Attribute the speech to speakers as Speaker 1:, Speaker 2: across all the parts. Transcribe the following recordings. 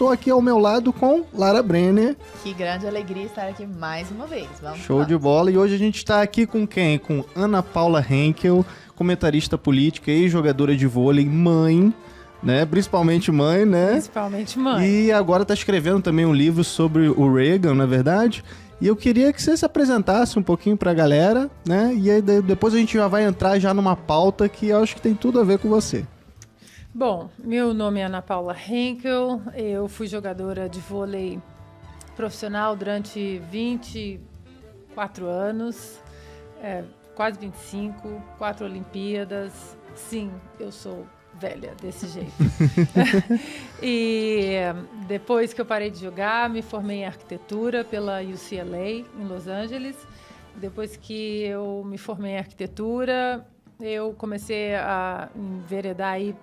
Speaker 1: estou aqui ao meu lado com Lara Brenner.
Speaker 2: Que grande alegria estar aqui mais uma vez.
Speaker 1: Show de bola. E hoje a gente está aqui com quem? Com Ana Paula Henkel, comentarista política, ex-jogadora de vôlei, mãe, né? Principalmente mãe, né?
Speaker 3: Principalmente mãe.
Speaker 1: E agora está escrevendo também um livro sobre o Reagan, não é verdade? E eu queria que você se apresentasse um pouquinho para a galera, né? E aí depois a gente já vai entrar já numa pauta que eu acho que tem tudo a ver com você.
Speaker 3: Bom, meu nome é Ana Paula Henkel, eu fui jogadora de vôlei profissional durante 24 anos, quase 25, 4 Olimpíadas. Sim, eu sou velha desse jeito. E depois que eu parei de jogar, me formei em arquitetura pela UCLA, em Los Angeles. Depois que eu me formei em arquitetura, eu comecei a enveredar aí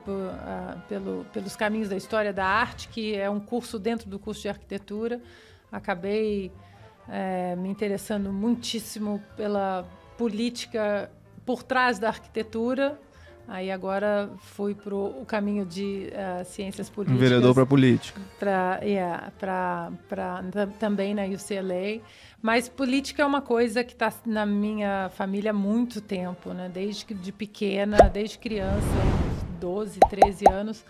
Speaker 3: pelos caminhos da história da arte, que é um curso dentro do curso de arquitetura. Acabei me interessando muitíssimo pela política por trás da arquitetura. Aí agora fui para o caminho de ciências políticas.
Speaker 1: Enveredou para política.
Speaker 3: Também na UCLA. Mas política é uma coisa que está na minha família há muito tempo, né? Desde pequena, desde criança, 12, 13 anos.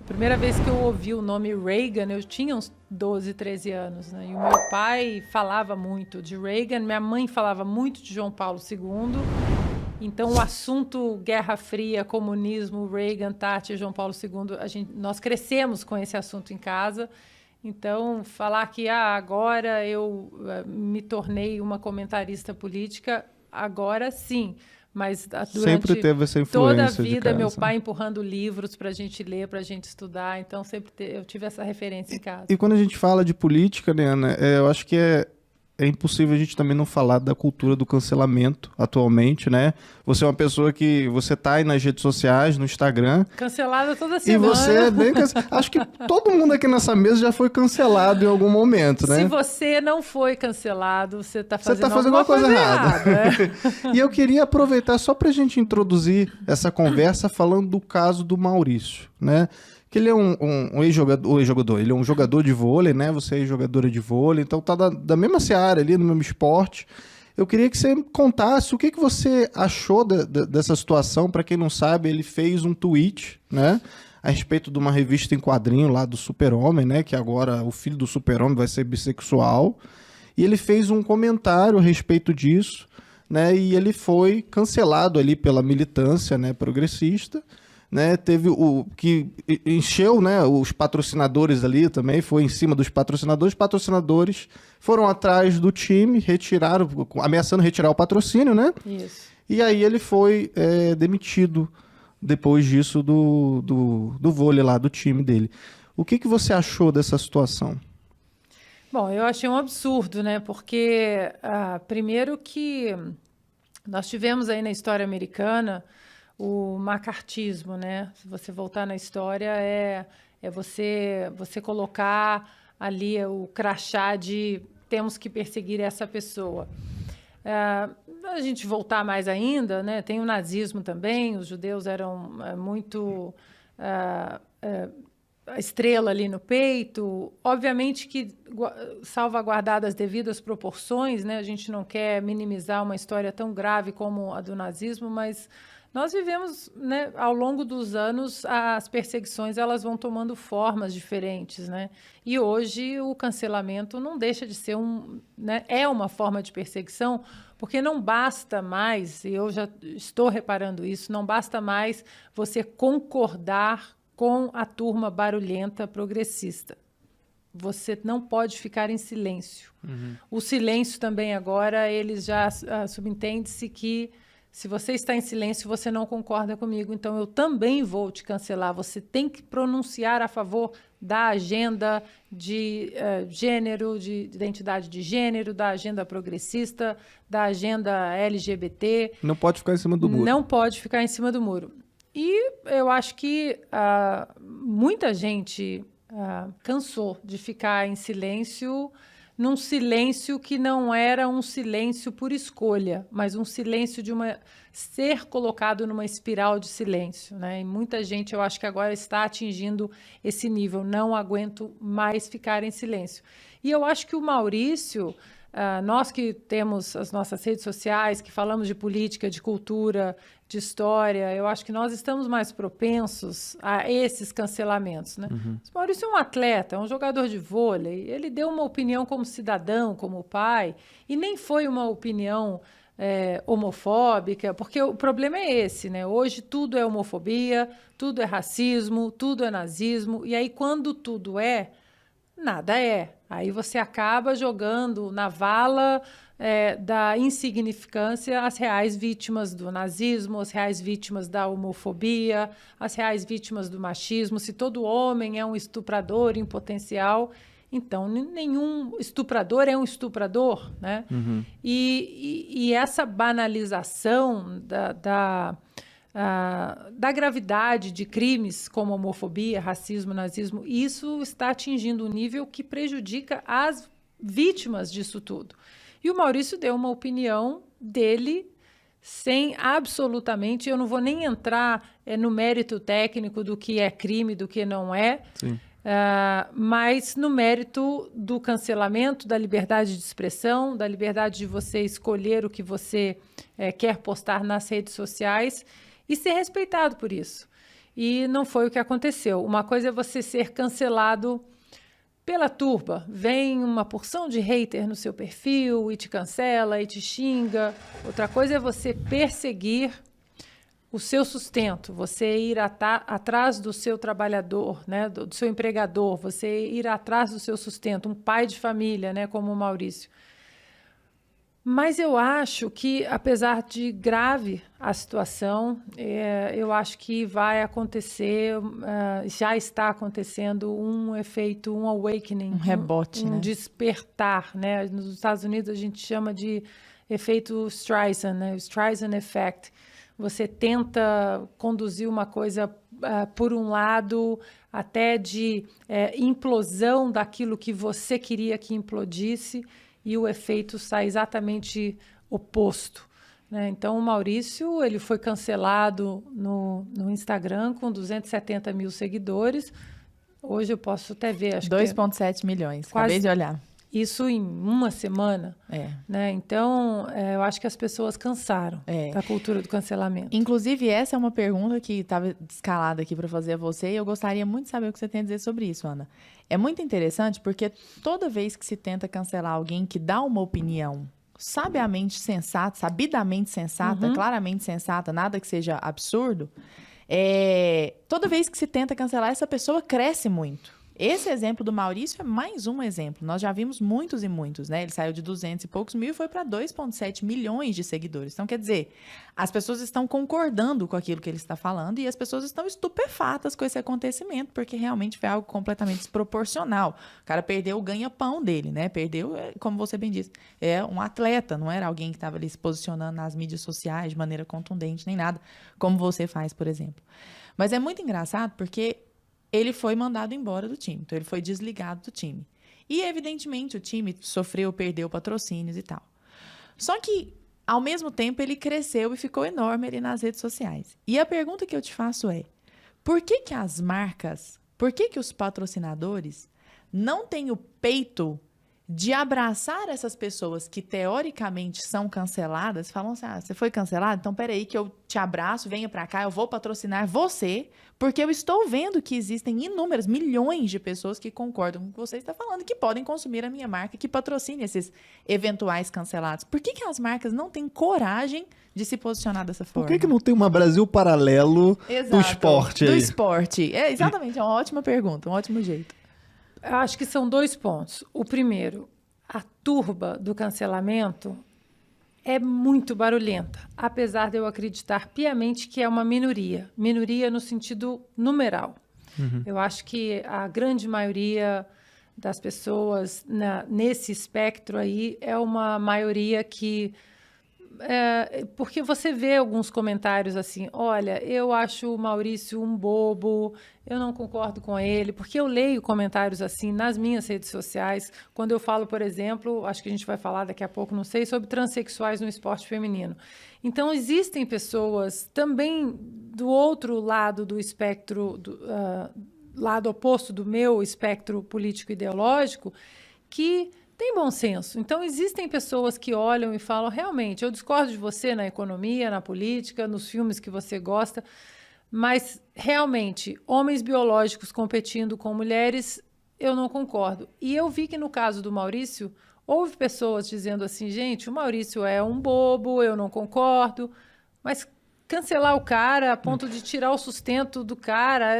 Speaker 3: A primeira vez que eu ouvi o nome Reagan, eu tinha uns 12, 13 anos, né? E o meu pai falava muito de Reagan, minha mãe falava muito de João Paulo II. Então, o assunto Guerra Fria, comunismo, Reagan, Thatcher, João Paulo II, nós crescemos com esse assunto em casa. Então, falar que agora eu me tornei uma comentarista política, agora sim. Mas durante
Speaker 1: sempre teve essa influência
Speaker 3: toda a vida, meu
Speaker 1: casa.
Speaker 3: pai empurrando livros para a gente ler, para a gente estudar. Então, eu tive essa referência em casa.
Speaker 1: E quando a gente fala de política, né, Ana, eu acho que é impossível a gente também não falar da cultura do cancelamento atualmente, né? Você é uma pessoa que você tá aí nas redes sociais, no Instagram.
Speaker 3: Cancelada toda semana.
Speaker 1: E você é bem cancelado. Acho que todo mundo aqui nessa mesa já foi cancelado em algum momento, né?
Speaker 3: Se você não foi cancelado, você tá fazendo
Speaker 1: alguma coisa errada.
Speaker 3: Né?
Speaker 1: E eu queria aproveitar só pra gente introduzir essa conversa falando do caso do Maurício, né? Que ele é um ex-jogador, ele é um jogador de vôlei, né? Você é jogadora de vôlei, então tá da mesma seara ali, no mesmo esporte. Eu queria que você contasse o que você achou dessa situação. Para quem não sabe, ele fez um tweet, né? A respeito de uma revista em quadrinho lá do Super-Homem, né? Que agora o filho do Super-Homem vai ser bissexual. E ele fez um comentário a respeito disso, né? E ele foi cancelado ali pela militância, né, progressista. Né, teve o que encheu, né, os patrocinadores ali também, foi em cima dos patrocinadores. Os patrocinadores foram atrás do time, ameaçando retirar o patrocínio, né?
Speaker 3: Isso.
Speaker 1: E aí ele foi demitido depois disso do vôlei lá, do time dele. O que você achou dessa situação?
Speaker 3: Bom, eu achei um absurdo, né? Porque, primeiro que nós tivemos aí na história americana o macartismo, né? Se você voltar na história, é você colocar ali o crachá de temos que perseguir essa pessoa. A gente voltar mais ainda, né? Tem o nazismo também, os judeus eram muito a estrela ali no peito. Obviamente que salvaguardadas as devidas proporções, né? A gente não quer minimizar uma história tão grave como a do nazismo, mas nós vivemos, né, ao longo dos anos, as perseguições elas vão tomando formas diferentes, né? E hoje o cancelamento não deixa de ser é uma forma de perseguição, porque não basta mais, e eu já estou reparando isso, não basta mais você concordar com a turma barulhenta progressista. Você não pode ficar em silêncio. Uhum. O silêncio também agora, eles já subentende-se que se você está em silêncio, você não concorda comigo, então eu também vou te cancelar. Você tem que pronunciar a favor da agenda de gênero, de identidade de gênero, da agenda progressista, da agenda LGBT.
Speaker 1: Não pode ficar em cima do muro.
Speaker 3: Não pode ficar em cima do muro. E eu acho que muita gente cansou de ficar em silêncio num silêncio que não era um silêncio por escolha, mas um silêncio de ser colocado numa espiral de silêncio, né? E muita gente, eu acho que agora está atingindo esse nível, não aguento mais ficar em silêncio. E eu acho que o Maurício, nós que temos as nossas redes sociais, que falamos de política, de cultura, de história, eu acho que nós estamos mais propensos a esses cancelamentos, né? O Maurício é um atleta, é um jogador de vôlei, ele deu uma opinião como cidadão, como pai, e nem foi uma opinião homofóbica, porque o problema é esse, né? Hoje tudo é homofobia, tudo é racismo, tudo é nazismo, e aí quando tudo nada é. Aí você acaba jogando na vala da insignificância as reais vítimas do nazismo, as reais vítimas da homofobia, as reais vítimas do machismo. Se todo homem é um estuprador em potencial, então nenhum estuprador é um estuprador, né? E essa banalização da gravidade de crimes como homofobia, racismo, nazismo, isso está atingindo um nível que prejudica as vítimas disso tudo. E o Maurício deu uma opinião dele sem absolutamente, eu não vou nem entrar no mérito técnico do que é crime, do que não é, mas no mérito do cancelamento, da liberdade de expressão, da liberdade de você escolher o que você quer postar nas redes sociais e ser respeitado por isso. E não foi o que aconteceu. Uma coisa é você ser cancelado pela turba. Vem uma porção de hater no seu perfil e te cancela e te xinga. Outra coisa é você perseguir o seu sustento, você ir atrás do seu trabalhador, né, do seu empregador, você ir atrás do seu sustento, um pai de família, né, como o Maurício. Mas eu acho que, apesar de grave a situação, eu acho que vai acontecer, já está acontecendo um efeito, um awakening.
Speaker 4: Um rebote,
Speaker 3: um
Speaker 4: né?
Speaker 3: despertar, né? Nos Estados Unidos a gente chama de efeito Streisand, né? O Streisand Effect. Você tenta conduzir uma coisa por um lado, até de implosão daquilo que você queria que implodisse, e o efeito sai exatamente oposto, né? Então, o Maurício ele foi cancelado no Instagram com 270 mil seguidores. Hoje eu posso até ver, acho
Speaker 4: 2,7 milhões,
Speaker 3: quase,
Speaker 4: acabei de olhar.
Speaker 3: Isso em uma semana, né? Então, eu acho que as pessoas cansaram da cultura do cancelamento.
Speaker 4: Inclusive, essa é uma pergunta que estava escalada aqui para fazer a você e eu gostaria muito de saber o que você tem a dizer sobre isso, Ana. É muito interessante porque toda vez que se tenta cancelar alguém que dá uma opinião sabidamente sensata, claramente sensata, nada que seja absurdo, toda vez que se tenta cancelar, essa pessoa cresce muito. Esse exemplo do Maurício é mais um exemplo. Nós já vimos muitos e muitos, né? Ele saiu de 200 e poucos mil e foi para 2,7 milhões de seguidores. Então, quer dizer, as pessoas estão concordando com aquilo que ele está falando e as pessoas estão estupefatas com esse acontecimento, porque realmente foi algo completamente desproporcional. O cara perdeu o ganha-pão dele, né? Perdeu, como você bem disse, um atleta, não era alguém que estava ali se posicionando nas mídias sociais de maneira contundente, nem nada, como você faz, por exemplo. Mas é muito engraçado porque ele foi mandado embora do time. Então, ele foi desligado do time. E, evidentemente, o time perdeu patrocínios e tal. Só que, ao mesmo tempo, ele cresceu e ficou enorme ali nas redes sociais. E a pergunta que eu te faço é, por que as marcas, por que os patrocinadores não têm o peito de abraçar essas pessoas que, teoricamente, são canceladas, falam assim, você foi cancelado? Então, peraí que eu te abraço, venha pra cá, eu vou patrocinar você, porque eu estou vendo que existem inúmeras, milhões de pessoas que concordam com o que você está falando, que podem consumir a minha marca, que patrocine esses eventuais cancelados. Por que as marcas não têm coragem de se posicionar dessa forma?
Speaker 1: Por que não tem uma Brasil paralelo do esporte aí?
Speaker 4: Do esporte. Exatamente, é uma ótima pergunta, um ótimo jeito.
Speaker 3: Eu acho que são 2 pontos. O primeiro, a turba do cancelamento é muito barulhenta, apesar de eu acreditar piamente que é uma minoria. Minoria no sentido numeral. Eu acho que a grande maioria das pessoas nesse espectro aí é uma maioria que porque você vê alguns comentários assim, olha, eu acho o Maurício um bobo, eu não concordo com ele, porque eu leio comentários assim nas minhas redes sociais, quando eu falo, por exemplo, acho que a gente vai falar daqui a pouco, não sei, sobre transexuais no esporte feminino. Então, existem pessoas também do outro lado do espectro, lado oposto do meu espectro político-ideológico, que tem bom senso. Então, existem pessoas que olham e falam, realmente, eu discordo de você na economia, na política, nos filmes que você gosta, mas, realmente, homens biológicos competindo com mulheres, eu não concordo. E eu vi que, no caso do Maurício, houve pessoas dizendo assim, gente, o Maurício é um bobo, eu não concordo, mas cancelar o cara a ponto de tirar o sustento do cara...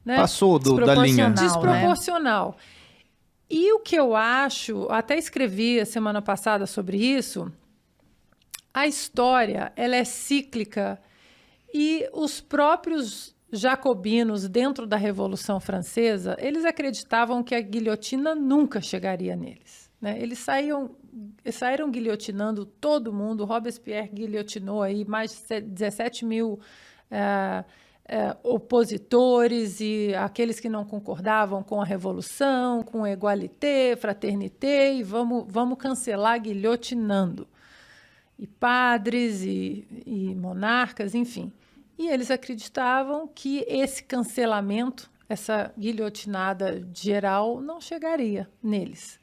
Speaker 3: né?
Speaker 1: Passou da linha.
Speaker 3: Desproporcional. E o que eu acho, até escrevi a semana passada sobre isso, a história ela é cíclica e os próprios jacobinos dentro da Revolução Francesa, eles acreditavam que a guilhotina nunca chegaria neles. Né? Eles saíram guilhotinando todo mundo. Robespierre guilhotinou aí mais de 17 mil opositores e aqueles que não concordavam com a Revolução, com égalité, fraternité, e vamos cancelar guilhotinando. E padres e monarcas, enfim. E eles acreditavam que esse cancelamento, essa guilhotinada geral, não chegaria neles.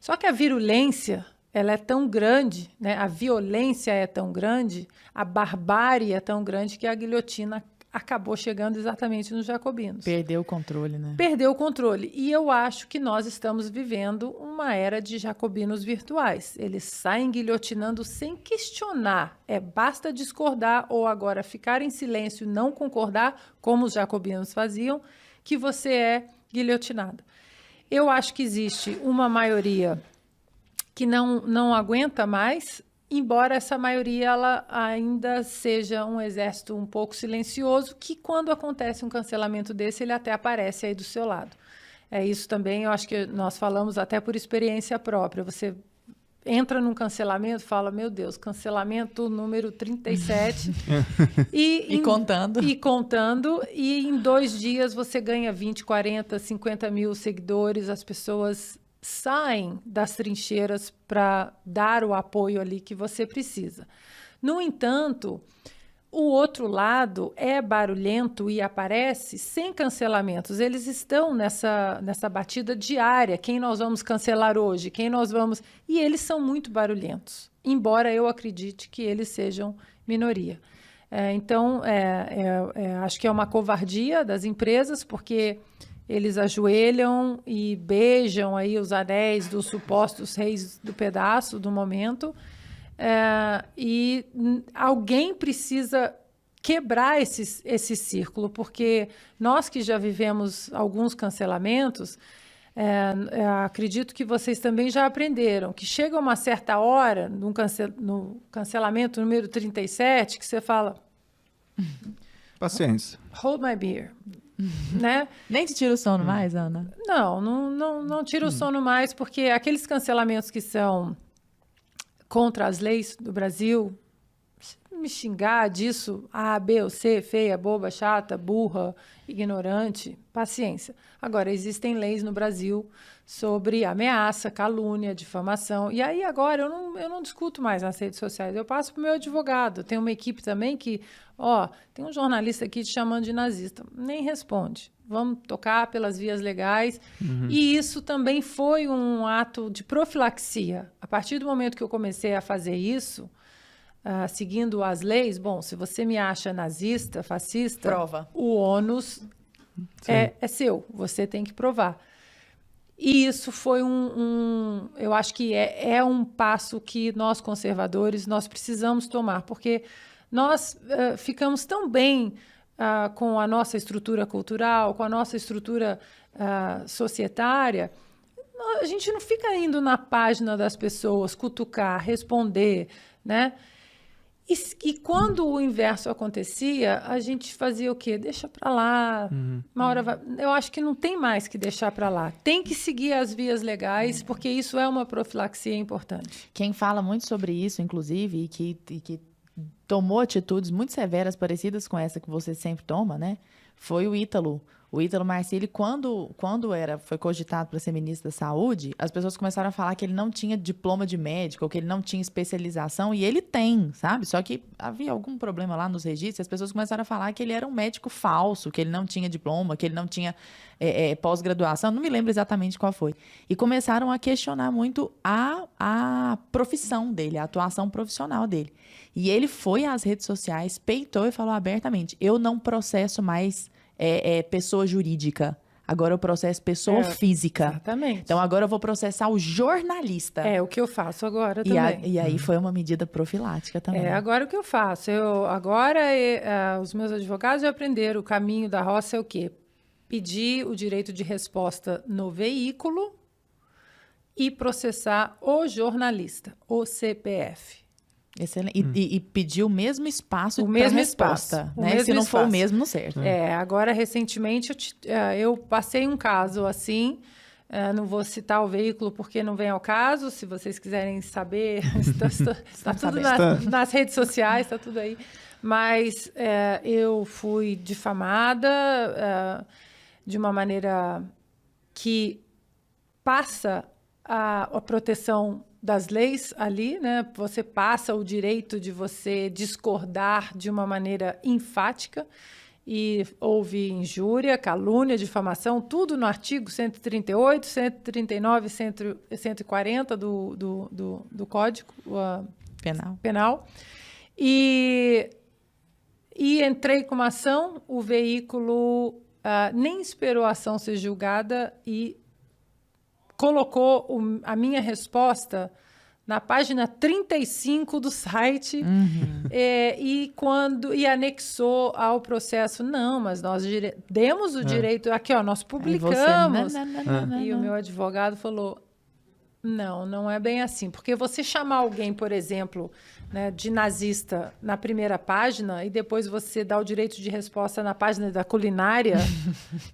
Speaker 3: Só que a virulência, ela é tão grande, né? A violência é tão grande, a barbárie é tão grande que a guilhotina acabou chegando exatamente nos jacobinos.
Speaker 4: Perdeu o controle, né?
Speaker 3: Perdeu o controle. E eu acho que nós estamos vivendo uma era de jacobinos virtuais. Eles saem guilhotinando sem questionar. Basta discordar ou agora ficar em silêncio e não concordar, como os jacobinos faziam, que você é guilhotinado. Eu acho que existe uma maioria que não aguenta mais, embora essa maioria ela ainda seja um exército um pouco silencioso, que quando acontece um cancelamento desse, ele até aparece aí do seu lado. Isso também, eu acho que nós falamos até por experiência própria. Você entra num cancelamento, fala, meu Deus, cancelamento número 37. E contando. E em 2 dias você ganha 20, 40, 50 mil seguidores, as pessoas saem das trincheiras para dar o apoio ali que você precisa. No entanto, o outro lado é barulhento e aparece sem cancelamentos. Eles estão nessa batida diária. Quem nós vamos cancelar hoje? Quem nós vamos... E eles são muito barulhentos, embora eu acredite que eles sejam minoria. Então, acho que é uma covardia das empresas, porque eles ajoelham e beijam aí os anéis dos supostos reis do pedaço do momento. E alguém precisa quebrar esse círculo, porque nós que já vivemos alguns cancelamentos, acredito que vocês também já aprenderam que chega uma certa hora, no cancelamento número 37, que você fala...
Speaker 1: Paciência.
Speaker 3: Hold my beer. Né?
Speaker 4: Nem te tira o sono mais, Ana?
Speaker 3: Não tira o sono mais, porque aqueles cancelamentos que são contra as leis do Brasil, me xingar disso, A, B ou C, feia, boba, chata, burra, ignorante, paciência. Agora, existem leis no Brasil sobre ameaça, calúnia, difamação, e aí agora eu não discuto mais nas redes sociais, eu passo para o meu advogado. Tem uma equipe também que, tem um jornalista aqui te chamando de nazista, nem responde. Vamos tocar pelas vias legais. E isso também foi um ato de profilaxia. A partir do momento que eu comecei a fazer isso, seguindo as leis, se você me acha nazista, fascista,
Speaker 4: prova.
Speaker 3: O ônus é seu, você tem que provar. E isso foi eu acho que é um passo que nós conservadores, nós precisamos tomar, porque nós ficamos tão bem com a nossa estrutura cultural, com a nossa estrutura societária, a gente não fica indo na página das pessoas, cutucar, responder, né? E quando o inverso acontecia, a gente fazia o quê? Deixa para lá. Uma hora vai... Eu acho que não tem mais que deixar para lá. Tem que seguir as vias legais, porque isso é uma profilaxia importante.
Speaker 4: Quem fala muito sobre isso, inclusive, e que tomou atitudes muito severas, parecidas com essa que você sempre toma, né? Foi o Ítalo. O Ítalo Marcilli, quando foi cogitado para ser ministro da Saúde, as pessoas começaram a falar que ele não tinha diploma de médico, ou que ele não tinha especialização, e ele tem, sabe? Só que havia algum problema lá nos registros, e as pessoas começaram a falar que ele era um médico falso, que ele não tinha diploma, que ele não tinha pós-graduação, não me lembro exatamente qual foi. E começaram a questionar muito a profissão dele, a atuação profissional dele. E ele foi às redes sociais, peitou e falou abertamente, eu não processo mais pessoa jurídica. Agora eu processo pessoa física.
Speaker 3: Exatamente.
Speaker 4: Então agora eu vou processar o jornalista.
Speaker 3: É o que eu faço agora também.
Speaker 4: E aí foi uma medida profilática também.
Speaker 3: Agora o que eu faço? Os meus advogados já aprenderam o caminho da roça é o quê? Pedir o direito de resposta no veículo e processar o jornalista, o CPF.
Speaker 4: Excelente. E pedir o mesmo espaço
Speaker 3: para
Speaker 4: resposta. Né? Se não for o mesmo, não serve.
Speaker 3: Agora, recentemente, eu passei um caso assim, não vou citar o veículo porque não vem ao caso, se vocês quiserem saber, está tudo nas redes sociais, está tudo aí. Mas eu fui difamada de uma maneira que passa a proteção das leis ali, né? Você passa o direito de você discordar de uma maneira enfática e houve injúria, calúnia, difamação, tudo no artigo 138, 139, 140 do Código Penal. E entrei com uma ação, o veículo nem esperou a ação ser julgada e colocou a minha resposta na página 35 do site e anexou ao processo. Não, mas nós demos o direito... Aqui, ó, nós publicamos. E o meu advogado falou, não é bem assim. Porque você chamar alguém, por exemplo, né, de nazista na primeira página e depois você dá o direito de resposta na página da culinária,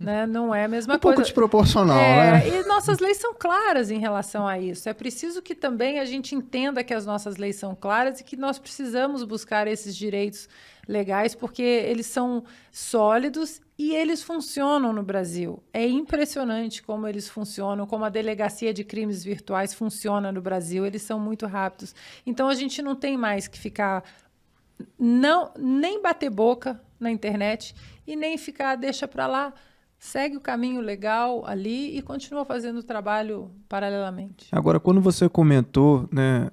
Speaker 3: né, não é a mesma coisa.
Speaker 1: Um pouco desproporcional, né?
Speaker 3: E nossas leis são claras em relação a isso. É preciso que também a gente entenda que as nossas leis são claras e que nós precisamos buscar esses direitos legais porque eles são sólidos e eles funcionam no Brasil. É impressionante como eles funcionam, como a Delegacia de Crimes Virtuais funciona no Brasil. Eles são muito rápidos. Então, a gente não tem mais que ficar... nem bater boca na internet e nem ficar, deixa para lá, segue o caminho legal ali e continua fazendo o trabalho paralelamente.
Speaker 1: Agora, quando você comentou, né,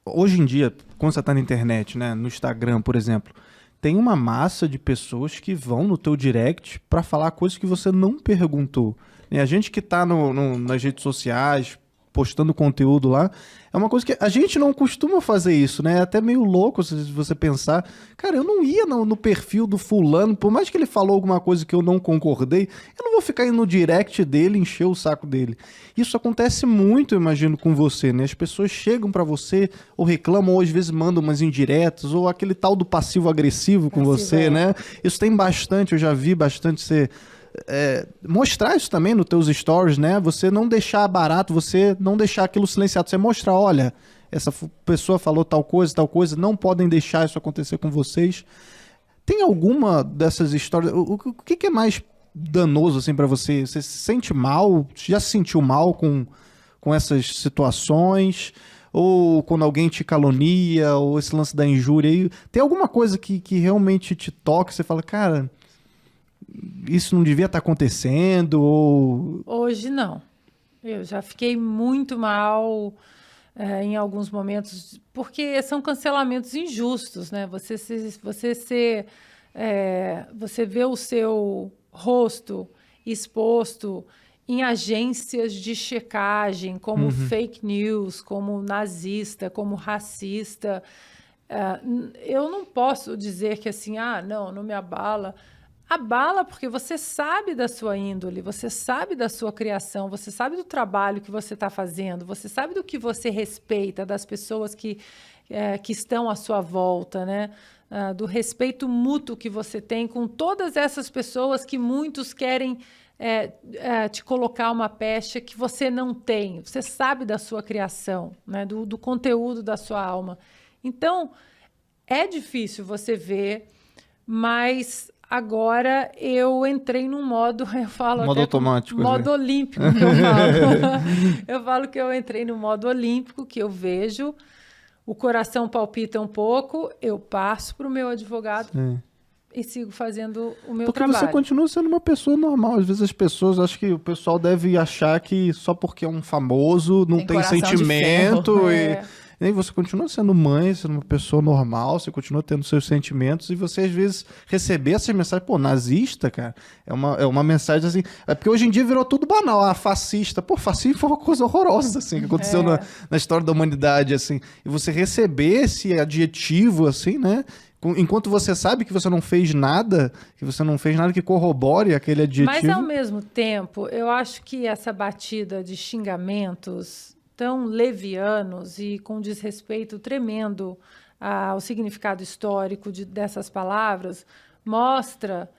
Speaker 1: hoje em dia, quando você está na internet, né, no Instagram, por exemplo, tem uma massa de pessoas que vão no teu direct para falar coisas que você não perguntou. E a gente que está nas redes sociais, postando conteúdo lá, é uma coisa que a gente não costuma fazer isso, né? É até meio louco se você pensar, cara, eu não ia no perfil do fulano, por mais que ele falou alguma coisa que eu não concordei, eu não vou ficar indo no direct dele, encher o saco dele. Isso acontece muito, eu imagino, com você, né? As pessoas chegam pra você, ou reclamam, ou às vezes mandam umas indiretas, ou aquele tal do passivo-agressivo com você, né? Isso tem bastante, eu já vi bastante você... mostrar isso também nos teus stories, né? Você não deixar barato, você não deixar aquilo silenciado, você mostrar, olha, essa pessoa falou tal coisa, não podem deixar isso acontecer com vocês. Tem alguma dessas histórias, o que é mais danoso assim para você? Você se sente mal? Já se sentiu mal com essas situações? Ou quando alguém te calunia, ou esse lance da injúria? Tem alguma coisa que realmente te toca e você fala, cara... isso não devia estar acontecendo? Ou...
Speaker 3: Hoje não. Eu já fiquei muito mal em alguns momentos, porque são cancelamentos injustos, né? Você vê o seu rosto exposto em agências de checagem, como fake news, como nazista, como racista. Eu não posso dizer que assim, não me abala. Abala porque você sabe da sua índole, você sabe da sua criação, você sabe do trabalho que você está fazendo, você sabe do que você respeita, das pessoas que que estão à sua volta, né? Do respeito mútuo que você tem com todas essas pessoas que muitos querem te colocar uma pecha que você não tem. Você sabe da sua criação, né? Do conteúdo da sua alma. Então, é difícil você ver, mas agora eu entrei num modo, eu falo
Speaker 1: modo automático.
Speaker 3: Modo olímpico que eu falo. Eu falo que eu entrei no modo olímpico, que eu vejo, o coração palpita um pouco, eu passo para o meu advogado e sigo fazendo o meu trabalho.
Speaker 1: Porque você continua sendo uma pessoa normal. Às vezes as pessoas, acho que o pessoal deve achar que só porque é um famoso não tem sentimento e aí você continua sendo mãe, sendo uma pessoa normal, você continua tendo seus sentimentos e você às vezes receber essas mensagens, pô, nazista, cara, é uma mensagem assim, porque hoje em dia virou tudo banal, fascista, pô, fascismo foi uma coisa horrorosa, assim, que aconteceu na história da humanidade, assim, e você receber esse adjetivo, assim, né, enquanto você sabe que você não fez nada que corrobore aquele adjetivo.
Speaker 3: Mas ao mesmo tempo, eu acho que essa batida de xingamentos tão levianos e com desrespeito tremendo ao significado histórico dessas palavras, mostra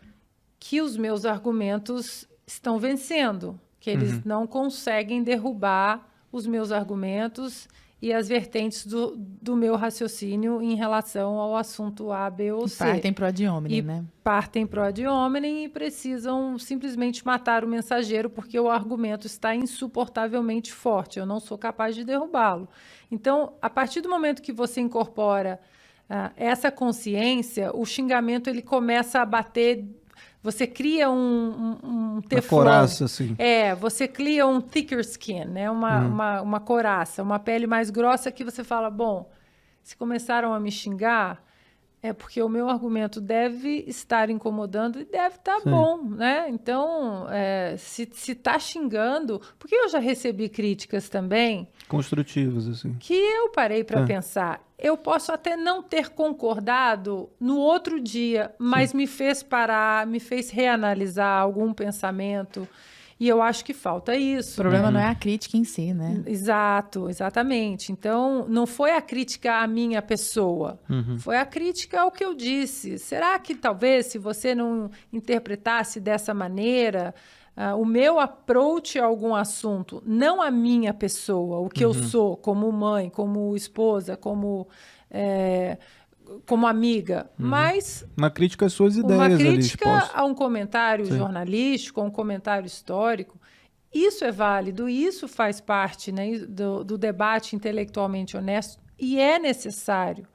Speaker 3: que os meus argumentos estão vencendo, que eles não conseguem derrubar os meus argumentos e as vertentes do meu raciocínio em relação ao assunto A, B ou C.
Speaker 4: Partem pro ad hominem, né?
Speaker 3: Partem pro ad hominem e precisam simplesmente matar o mensageiro porque o argumento está insuportavelmente forte. Eu não sou capaz de derrubá-lo. Então, a partir do momento que você incorpora essa consciência, o xingamento ele começa a bater. Você cria um teflon.
Speaker 1: Uma coraça, assim.
Speaker 3: Você cria um thicker skin, né? Uma coraça, uma pele mais grossa que você fala, bom, se começaram a me xingar, é porque o meu argumento deve estar incomodando e deve estar bom, né? Então, se está xingando... Porque eu já recebi críticas também...
Speaker 1: Construtivas, assim.
Speaker 3: Que eu parei para pensar. Eu posso até não ter concordado no outro dia, mas me fez parar, me fez reanalisar algum pensamento. E eu acho que falta isso.
Speaker 4: O problema não é a crítica em si, né?
Speaker 3: Exatamente. Então, não foi a crítica à minha pessoa, foi a crítica ao que eu disse. Será que talvez, se você não interpretasse dessa maneira, o meu approach a algum assunto, não a minha pessoa, o que eu sou como mãe, como esposa, como amiga, mas...
Speaker 1: Uma crítica às suas ideias.
Speaker 3: Uma crítica a um comentário jornalístico, a um comentário histórico. Isso é válido, isso faz parte, né, do debate intelectualmente honesto e é necessário.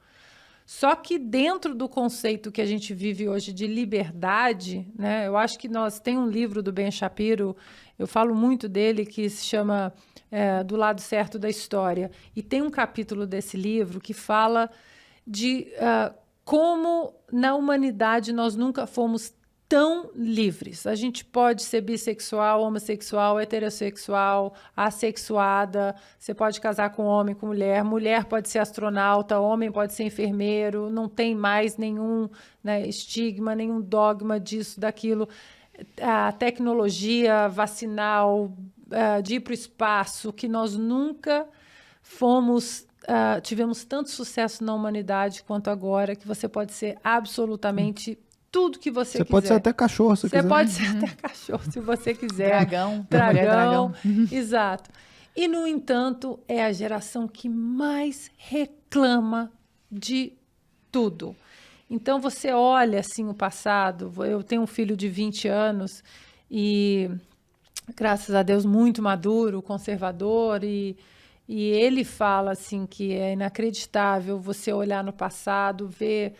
Speaker 3: Só que dentro do conceito que a gente vive hoje de liberdade, né, eu acho que tem um livro do Ben Shapiro, eu falo muito dele, que se chama Do Lado Certo da História. E tem um capítulo desse livro que fala de como na humanidade nós nunca fomos tão livres. A gente pode ser bissexual, homossexual, heterossexual, assexuada, você pode casar com homem, com mulher, mulher pode ser astronauta, homem pode ser enfermeiro, não tem mais nenhum, né, estigma, nenhum dogma disso, daquilo. A tecnologia vacinal, de ir para o espaço, que nós nunca tivemos tanto sucesso na humanidade quanto agora, que você pode ser absolutamente tudo que você quiser.
Speaker 1: Você pode ser até cachorro, se quiser.
Speaker 3: Você pode ser até cachorro, se você quiser.
Speaker 4: Dragão.
Speaker 3: Exato. E, no entanto, é a geração que mais reclama de tudo. Então, você olha, assim, o passado. Eu tenho um filho de 20 anos e, graças a Deus, muito maduro, conservador, e ele fala, assim, que é inacreditável você olhar no passado, ver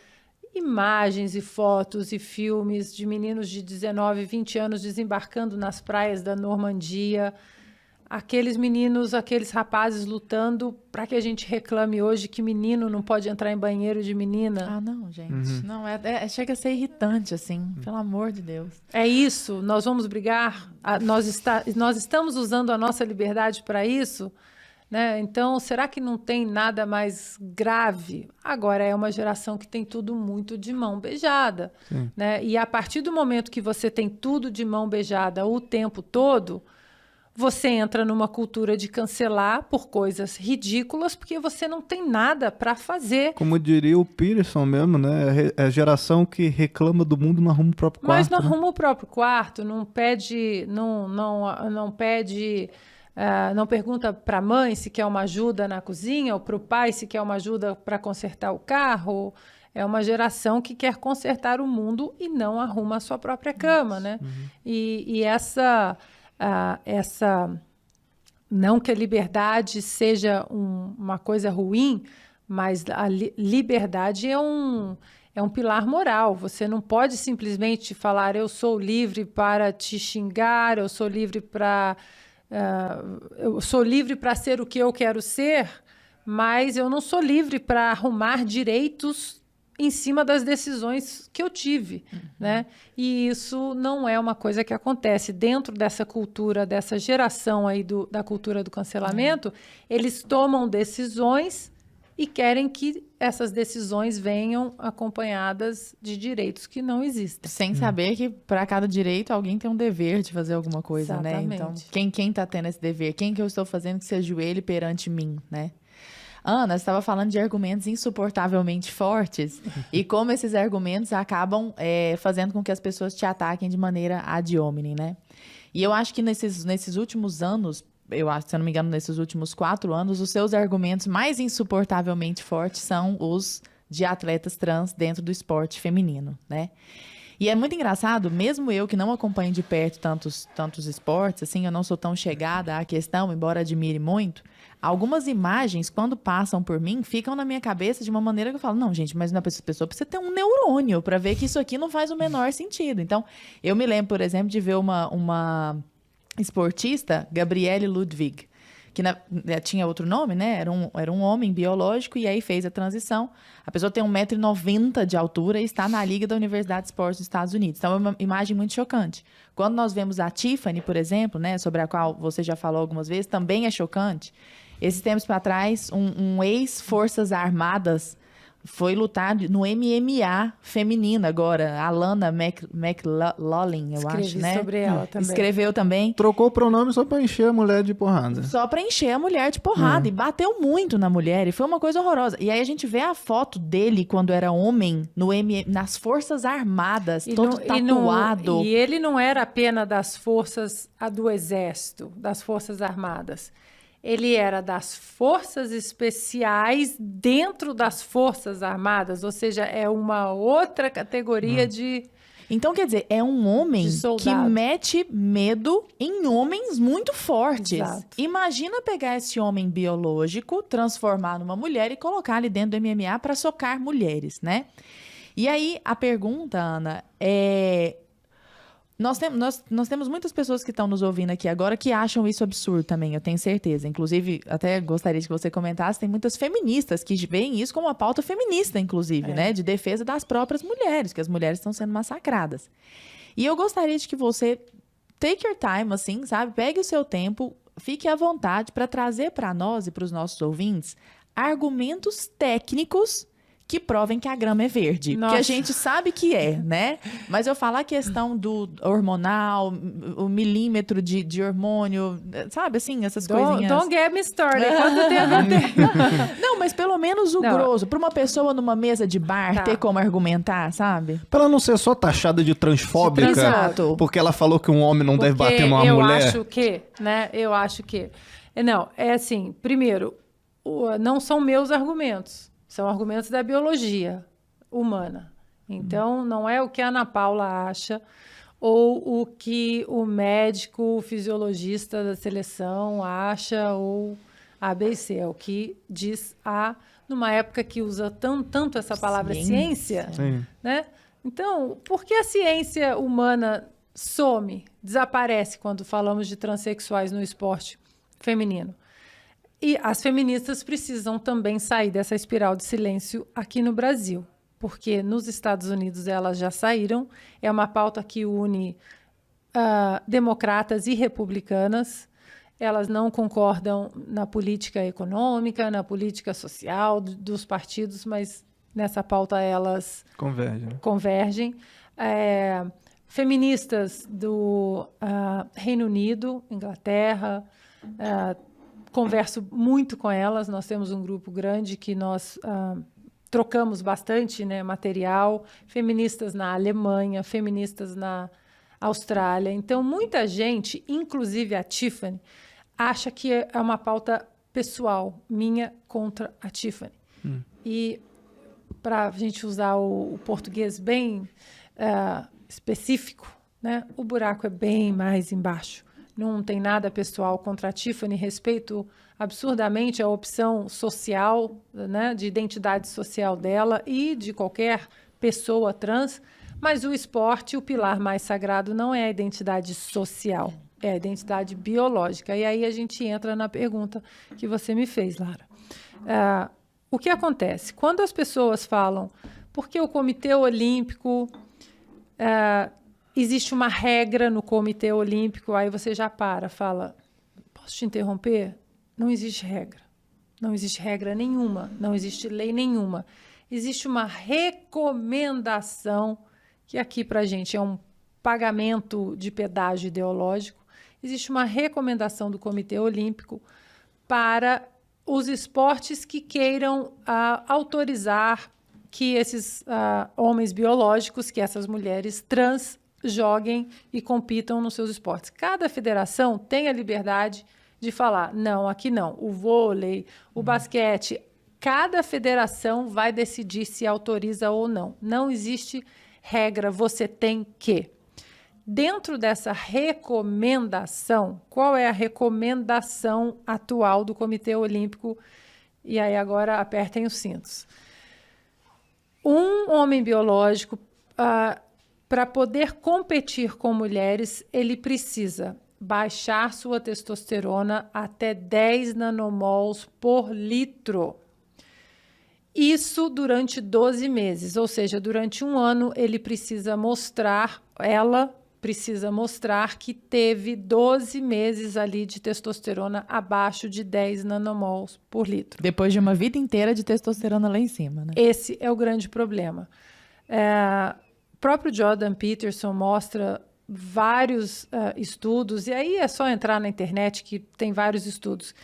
Speaker 3: imagens e fotos e filmes de meninos de 19, 20 anos desembarcando nas praias da Normandia, aqueles meninos, aqueles rapazes lutando para que a gente reclame hoje que menino não pode entrar em banheiro de menina.
Speaker 4: Ah, não, gente. Não, chega a ser irritante, assim, pelo amor de Deus.
Speaker 3: É isso, nós vamos brigar, nós estamos usando a nossa liberdade para isso, né? Então, será que não tem nada mais grave? Agora, é uma geração que tem tudo muito de mão beijada, né? E a partir do momento que você tem tudo de mão beijada o tempo todo, você entra numa cultura de cancelar por coisas ridículas, porque você não tem nada para fazer.
Speaker 1: Como diria o Peterson mesmo, né? É a geração que reclama do mundo não arruma o próprio quarto.
Speaker 3: Mas não
Speaker 1: né?
Speaker 3: arruma o próprio quarto, não pede, não pergunta para a mãe se quer uma ajuda na cozinha, ou para o pai se quer uma ajuda para consertar o carro. É uma geração que quer consertar o mundo e não arruma a sua própria cama, né? E essa não que a liberdade seja uma coisa ruim, mas a liberdade é um pilar moral. Você não pode simplesmente falar eu sou livre para te xingar, eu sou livre para ser o que eu quero ser, mas eu não sou livre para arrumar direitos em cima das decisões que eu tive, né? E isso não é uma coisa que acontece dentro dessa cultura, dessa geração aí da cultura do cancelamento. Eles tomam decisões e querem que essas decisões venham acompanhadas de direitos que não existem.
Speaker 4: Sem saber que para cada direito alguém tem um dever de fazer alguma coisa,
Speaker 3: Exatamente.
Speaker 4: né? Então, quem tá tendo esse dever? Quem que eu estou fazendo que se ajoelhe perante mim, né? Ana, você estava falando de argumentos insuportavelmente fortes e como esses argumentos acabam fazendo com que as pessoas te ataquem de maneira ad hominem, né? E eu acho que nesses últimos anos, se eu não me engano, nesses últimos 4 anos, os seus argumentos mais insuportavelmente fortes são os de atletas trans dentro do esporte feminino, né? E é muito engraçado, mesmo eu que não acompanho de perto tantos esportes, assim, eu não sou tão chegada à questão, embora admire muito, algumas imagens, quando passam por mim, ficam na minha cabeça de uma maneira que eu falo, não, gente, mas a pessoa precisa ter um neurônio para ver que isso aqui não faz o menor sentido. Então, eu me lembro, por exemplo, de ver uma esportista, Gabriele Ludwig, que tinha outro nome, né? Era um homem biológico e aí fez a transição. A pessoa tem 1,90 m de altura e está na Liga da Universidade de Esportes dos Estados Unidos. Então, é uma imagem muito chocante. Quando nós vemos a Tiffany, por exemplo, né, sobre a qual você já falou algumas vezes, também é chocante. Esses tempos para trás, um ex-Forças Armadas foi lutar no MMA feminino agora. A Lana McLaughlin, eu acho, né?
Speaker 3: Sobre ela também.
Speaker 4: Escreveu também.
Speaker 1: Trocou o pronome só pra encher a mulher de porrada.
Speaker 4: Só pra encher a mulher de porrada. E bateu muito na mulher. E foi uma coisa horrorosa. E aí a gente vê a foto dele quando era homem nas Forças Armadas, todo tatuado.
Speaker 3: E ele não era apenas das forças do Exército, das Forças Armadas. Ele era das forças especiais dentro das Forças Armadas, ou seja, é uma outra categoria de...
Speaker 4: Então, quer dizer, é um homem que mete medo em homens muito fortes.
Speaker 3: Exato.
Speaker 4: Imagina pegar esse homem biológico, transformar numa mulher e colocar ele dentro do MMA para socar mulheres, né? E aí, a pergunta, Ana, é... Nós temos muitas pessoas que estão nos ouvindo aqui agora que acham isso absurdo também, eu tenho certeza. Inclusive, até gostaria que você comentasse, tem muitas feministas que veem isso como uma pauta feminista, inclusive, né? De defesa das próprias mulheres, que as mulheres estão sendo massacradas. E eu gostaria de que você take your time, assim, sabe? Pegue o seu tempo, fique à vontade para trazer para nós e para os nossos ouvintes argumentos técnicos que provem que a grama é verde.
Speaker 3: Nossa.
Speaker 4: Que a gente sabe que é, né? Mas eu falo a questão do hormonal, o milímetro de hormônio, sabe? Assim, essas coisinhas.
Speaker 3: Don't get me started. Quanto tempo tem?
Speaker 4: Não, mas pelo menos o grosso. Para uma pessoa numa mesa de bar ter como argumentar, sabe?
Speaker 1: Pra ela não ser só taxada de transfóbica.
Speaker 4: Exato.
Speaker 1: Porque ela falou que um homem não deve bater numa mulher.
Speaker 3: Eu acho que... Não, é assim, primeiro, não são meus argumentos. São argumentos da biologia humana. Então, não é o que a Ana Paula acha ou o que o médico, o fisiologista da seleção acha ou A, B e C. É o que diz numa época que usa tanto essa palavra ciência, né? Então, por que a ciência humana some, desaparece quando falamos de transexuais no esporte feminino? E as feministas precisam também sair dessa espiral de silêncio aqui no Brasil, porque nos Estados Unidos elas já saíram. É uma pauta que une democratas e republicanas. Elas não concordam na política econômica, na política social dos partidos, mas nessa pauta elas
Speaker 1: convergem.
Speaker 3: feministas do Reino Unido, Inglaterra, converso muito com elas. Nós temos um grupo grande que nós trocamos bastante, né, material. Feministas na Alemanha, feministas na Austrália. Então, muita gente, inclusive a Tiffany, acha que é uma pauta pessoal minha contra a Tiffany. E, para a gente usar o português bem específico, né, o buraco é bem mais embaixo. Não tem nada pessoal contra a Tiffany, respeito absurdamente a opção social, né, de identidade social dela e de qualquer pessoa trans, mas o esporte, o pilar mais sagrado, não é a identidade social, é a identidade biológica. E aí a gente entra na pergunta que você me fez, Lara. O que acontece? Quando as pessoas falam, porque o Comitê Olímpico... existe uma regra no Comitê Olímpico, aí você já fala, posso te interromper? Não existe regra. Não existe regra nenhuma, não existe lei nenhuma. Existe uma recomendação, que aqui para a gente é um pagamento de pedágio ideológico. Existe uma recomendação do Comitê Olímpico para os esportes que queiram autorizar que esses homens biológicos, que essas mulheres trans, joguem e compitam nos seus esportes. Cada federação tem a liberdade de falar, não, aqui não. O vôlei, o basquete, cada federação vai decidir se autoriza ou não. Não existe regra, você tem que. Dentro dessa recomendação, qual é a recomendação atual do Comitê Olímpico? E aí agora apertem os cintos. Um homem biológico, para poder competir com mulheres, ele precisa baixar sua testosterona até 10 nanomols por litro. Isso durante 12 meses, ou seja, durante um ano ela precisa mostrar que teve 12 meses ali de testosterona abaixo de 10 nanomols por litro.
Speaker 4: Depois de uma vida inteira de testosterona lá em cima, né?
Speaker 3: Esse é o grande problema. O próprio Jordan Peterson mostra vários estudos, e aí é só entrar na internet que tem vários estudos,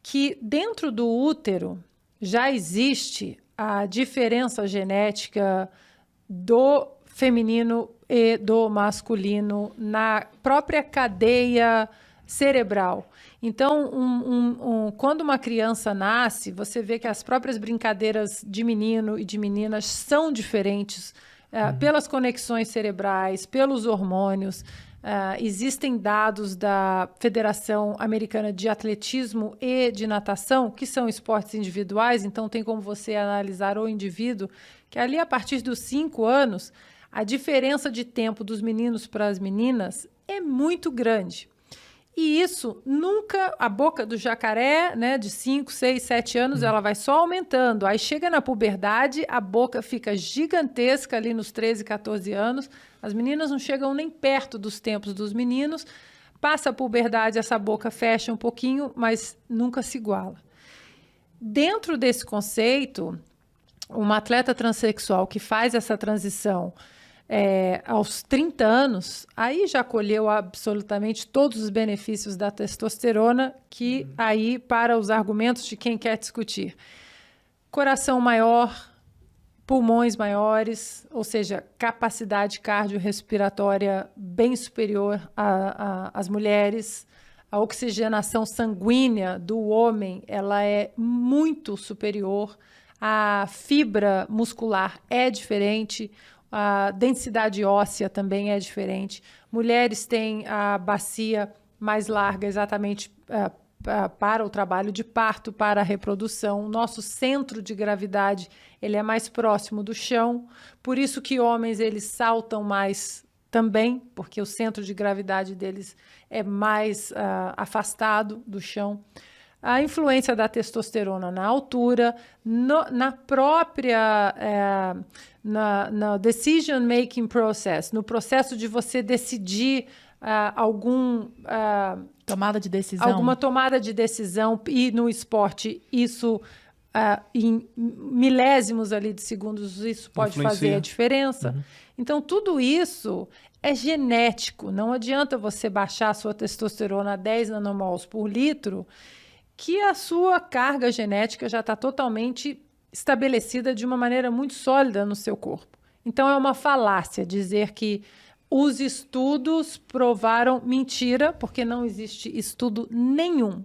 Speaker 3: que dentro do útero já existe a diferença genética do feminino e do masculino na própria cadeia cerebral. Então, quando uma criança nasce, você vê que as próprias brincadeiras de menino e de meninas são diferentes pelas conexões cerebrais, pelos hormônios. Existem dados da Federação Americana de Atletismo e de Natação, que são esportes individuais, então tem como você analisar o indivíduo, que ali a partir dos 5 anos, a diferença de tempo dos meninos para as meninas é muito grande. E isso nunca, a boca do jacaré, né, de 5, 6, 7 anos, ela vai só aumentando. Aí chega na puberdade, a boca fica gigantesca ali nos 13, 14 anos. As meninas não chegam nem perto dos tempos dos meninos. Passa a puberdade, essa boca fecha um pouquinho, mas nunca se iguala. Dentro desse conceito, uma atleta transexual que faz essa transição aos 30 anos, aí já colheu absolutamente todos os benefícios da testosterona, que aí, para os argumentos de quem quer discutir, coração maior, pulmões maiores, ou seja, capacidade cardiorrespiratória bem superior às mulheres, a oxigenação sanguínea do homem, ela é muito superior, a fibra muscular é diferente, a densidade óssea também é diferente. Mulheres têm a bacia mais larga exatamente para o trabalho de parto, para a reprodução. O nosso centro de gravidade ele é mais próximo do chão, por isso que homens eles saltam mais também, porque o centro de gravidade deles é mais afastado do chão. A influência da testosterona na altura, na própria na decision-making process, no processo de você decidir
Speaker 4: tomada de decisão.
Speaker 3: Alguma tomada de decisão, e no esporte isso em milésimos ali de segundos, isso pode fazer a diferença. Então, tudo isso é genético. Não adianta você baixar a sua testosterona a 10 nanomols por litro, que a sua carga genética já está totalmente estabelecida de uma maneira muito sólida no seu corpo. Então, é uma falácia dizer que os estudos provaram mentira, porque não existe estudo nenhum,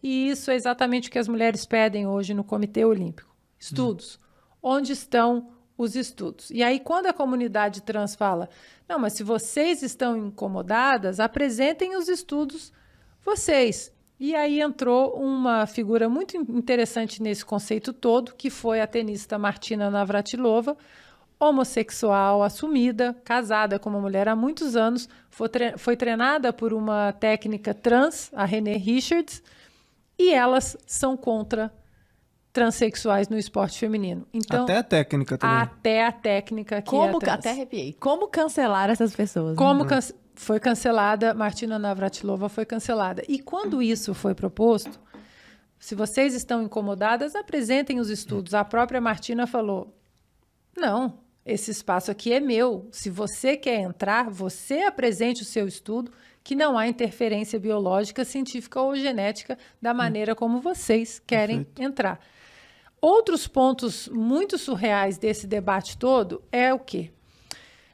Speaker 3: e isso é exatamente o que as mulheres pedem hoje no Comitê Olímpico. Estudos. Onde estão os estudos? E aí, quando a comunidade trans fala, não, mas se vocês estão incomodadas, apresentem os estudos vocês. E aí entrou uma figura muito interessante nesse conceito todo, que foi a tenista Martina Navratilova, homossexual, assumida, casada com uma mulher há muitos anos, foi treinada por uma técnica trans, a Renée Richards, e elas são contra transexuais no esporte feminino. Então,
Speaker 1: até a técnica também.
Speaker 3: Até a técnica que
Speaker 4: Como,
Speaker 3: é trans.
Speaker 4: até arrepiei. Como cancelar essas pessoas?
Speaker 3: Como foi cancelada, Martina Navratilova foi cancelada. E quando isso foi proposto, se vocês estão incomodadas, apresentem os estudos. A própria Martina falou, não, esse espaço aqui é meu. Se você quer entrar, você apresente o seu estudo, que não há interferência biológica, científica ou genética da maneira como vocês querem entrar. Outros pontos muito surreais desse debate todo é o quê?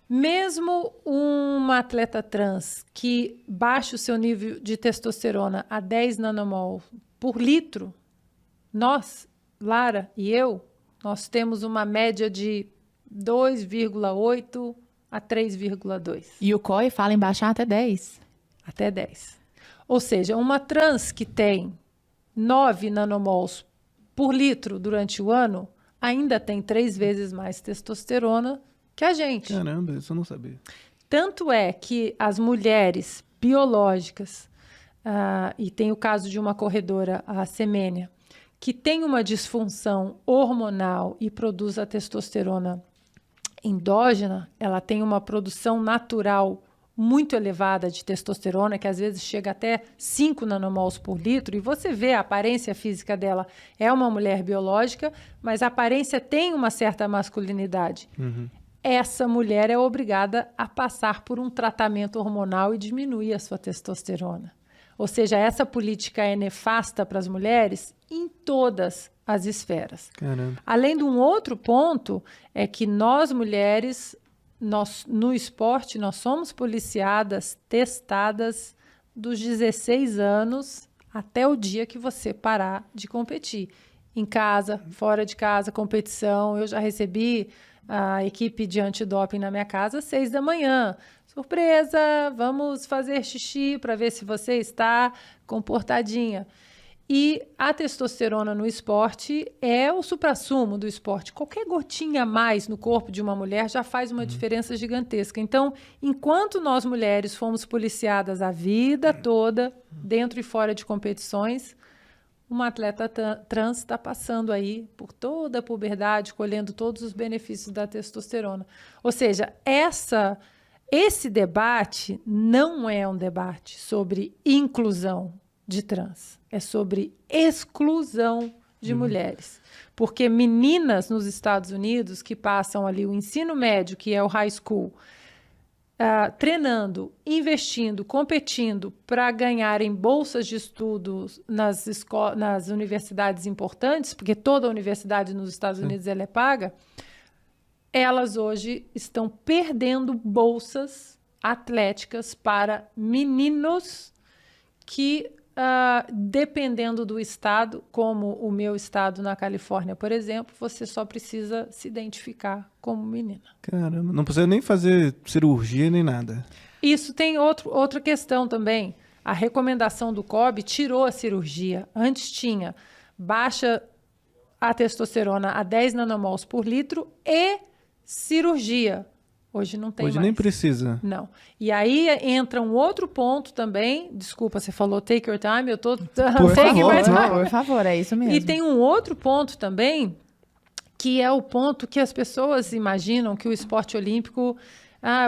Speaker 3: Mesmo uma atleta trans que baixa o seu nível de testosterona a 10 nanomol por litro, nós, Lara e eu, nós temos uma média de 2,8 a 3,2.
Speaker 4: E o COI fala em baixar até 10.
Speaker 3: Até 10. Ou seja, uma trans que tem 9 nanomols por litro durante o ano, ainda tem 3 vezes mais testosterona que a gente.
Speaker 1: Caramba, isso eu não sabia.
Speaker 3: Tanto é que as mulheres biológicas, e tem o caso de uma corredora, a Semênia, que tem uma disfunção hormonal e produz a testosterona endógena, ela tem uma produção natural muito elevada de testosterona, que às vezes chega até 5 nanomols por litro, e você vê a aparência física dela, é uma mulher biológica, mas a aparência tem uma certa masculinidade. Essa mulher é obrigada a passar por um tratamento hormonal e diminuir a sua testosterona. Ou seja, essa política é nefasta para as mulheres em todas as esferas.
Speaker 1: Caramba.
Speaker 3: Além de um outro ponto, é que nós mulheres, no esporte, nós somos policiadas, testadas dos 16 anos até o dia que você parar de competir. Em casa, fora de casa, competição. Eu já recebi a equipe de antidoping na minha casa às 6 da manhã. Surpresa, vamos fazer xixi para ver se você está comportadinha. E a testosterona no esporte é o suprassumo do esporte. Qualquer gotinha a mais no corpo de uma mulher já faz uma diferença gigantesca. Então, enquanto nós mulheres fomos policiadas a vida toda, dentro e fora de competições, uma atleta trans está passando aí por toda a puberdade, colhendo todos os benefícios da testosterona. Ou seja, esse debate não é um debate sobre inclusão de trans, é sobre exclusão de mulheres. Porque meninas nos Estados Unidos que passam ali o ensino médio, que é o high school, treinando, investindo, competindo para ganharem bolsas de estudos nas universidades importantes, porque toda a universidade nos Estados Unidos ela é paga, elas hoje estão perdendo bolsas atléticas para meninos que, dependendo do estado, como o meu estado na Califórnia, por exemplo, você só precisa se identificar como menina.
Speaker 1: Caramba, não precisa nem fazer cirurgia nem nada.
Speaker 3: Isso tem outra questão também. A recomendação do COB tirou a cirurgia. Antes tinha baixa a testosterona a 10 nanomols por litro e cirurgia. Hoje não tem mais.
Speaker 1: Hoje nem precisa.
Speaker 3: Não. E aí entra um outro ponto também. Desculpa, você falou take your time, eu tô taking my time.
Speaker 4: Por favor, é isso mesmo.
Speaker 3: E tem um outro ponto também, que é o ponto que as pessoas imaginam que o esporte olímpico,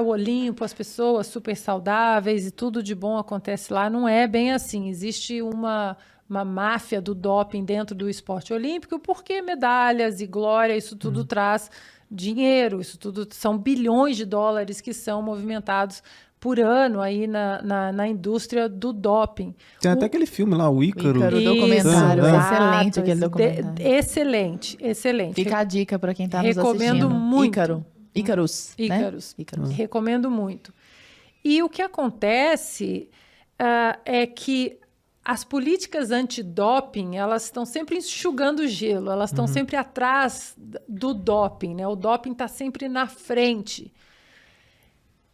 Speaker 3: o Olimpo, as pessoas super saudáveis e tudo de bom acontece lá. Não é bem assim. Existe uma máfia do doping dentro do esporte olímpico, porque medalhas e glória, isso tudo traz dinheiro, isso tudo são bilhões de dólares que são movimentados por ano aí na indústria do doping.
Speaker 1: Tem até aquele filme lá, o Ícaro.
Speaker 4: Ícaro, documentário.
Speaker 3: Exato,
Speaker 4: Excelente aquele documentário.
Speaker 3: Excelente, excelente.
Speaker 4: Fica a dica para quem está nos assistindo.
Speaker 3: Recomendo muito.
Speaker 4: Icarus, né?
Speaker 3: Ícaros. Recomendo muito. E o que acontece é que as políticas antidoping, elas estão sempre enxugando gelo, elas estão sempre atrás do doping, né? O doping está sempre na frente.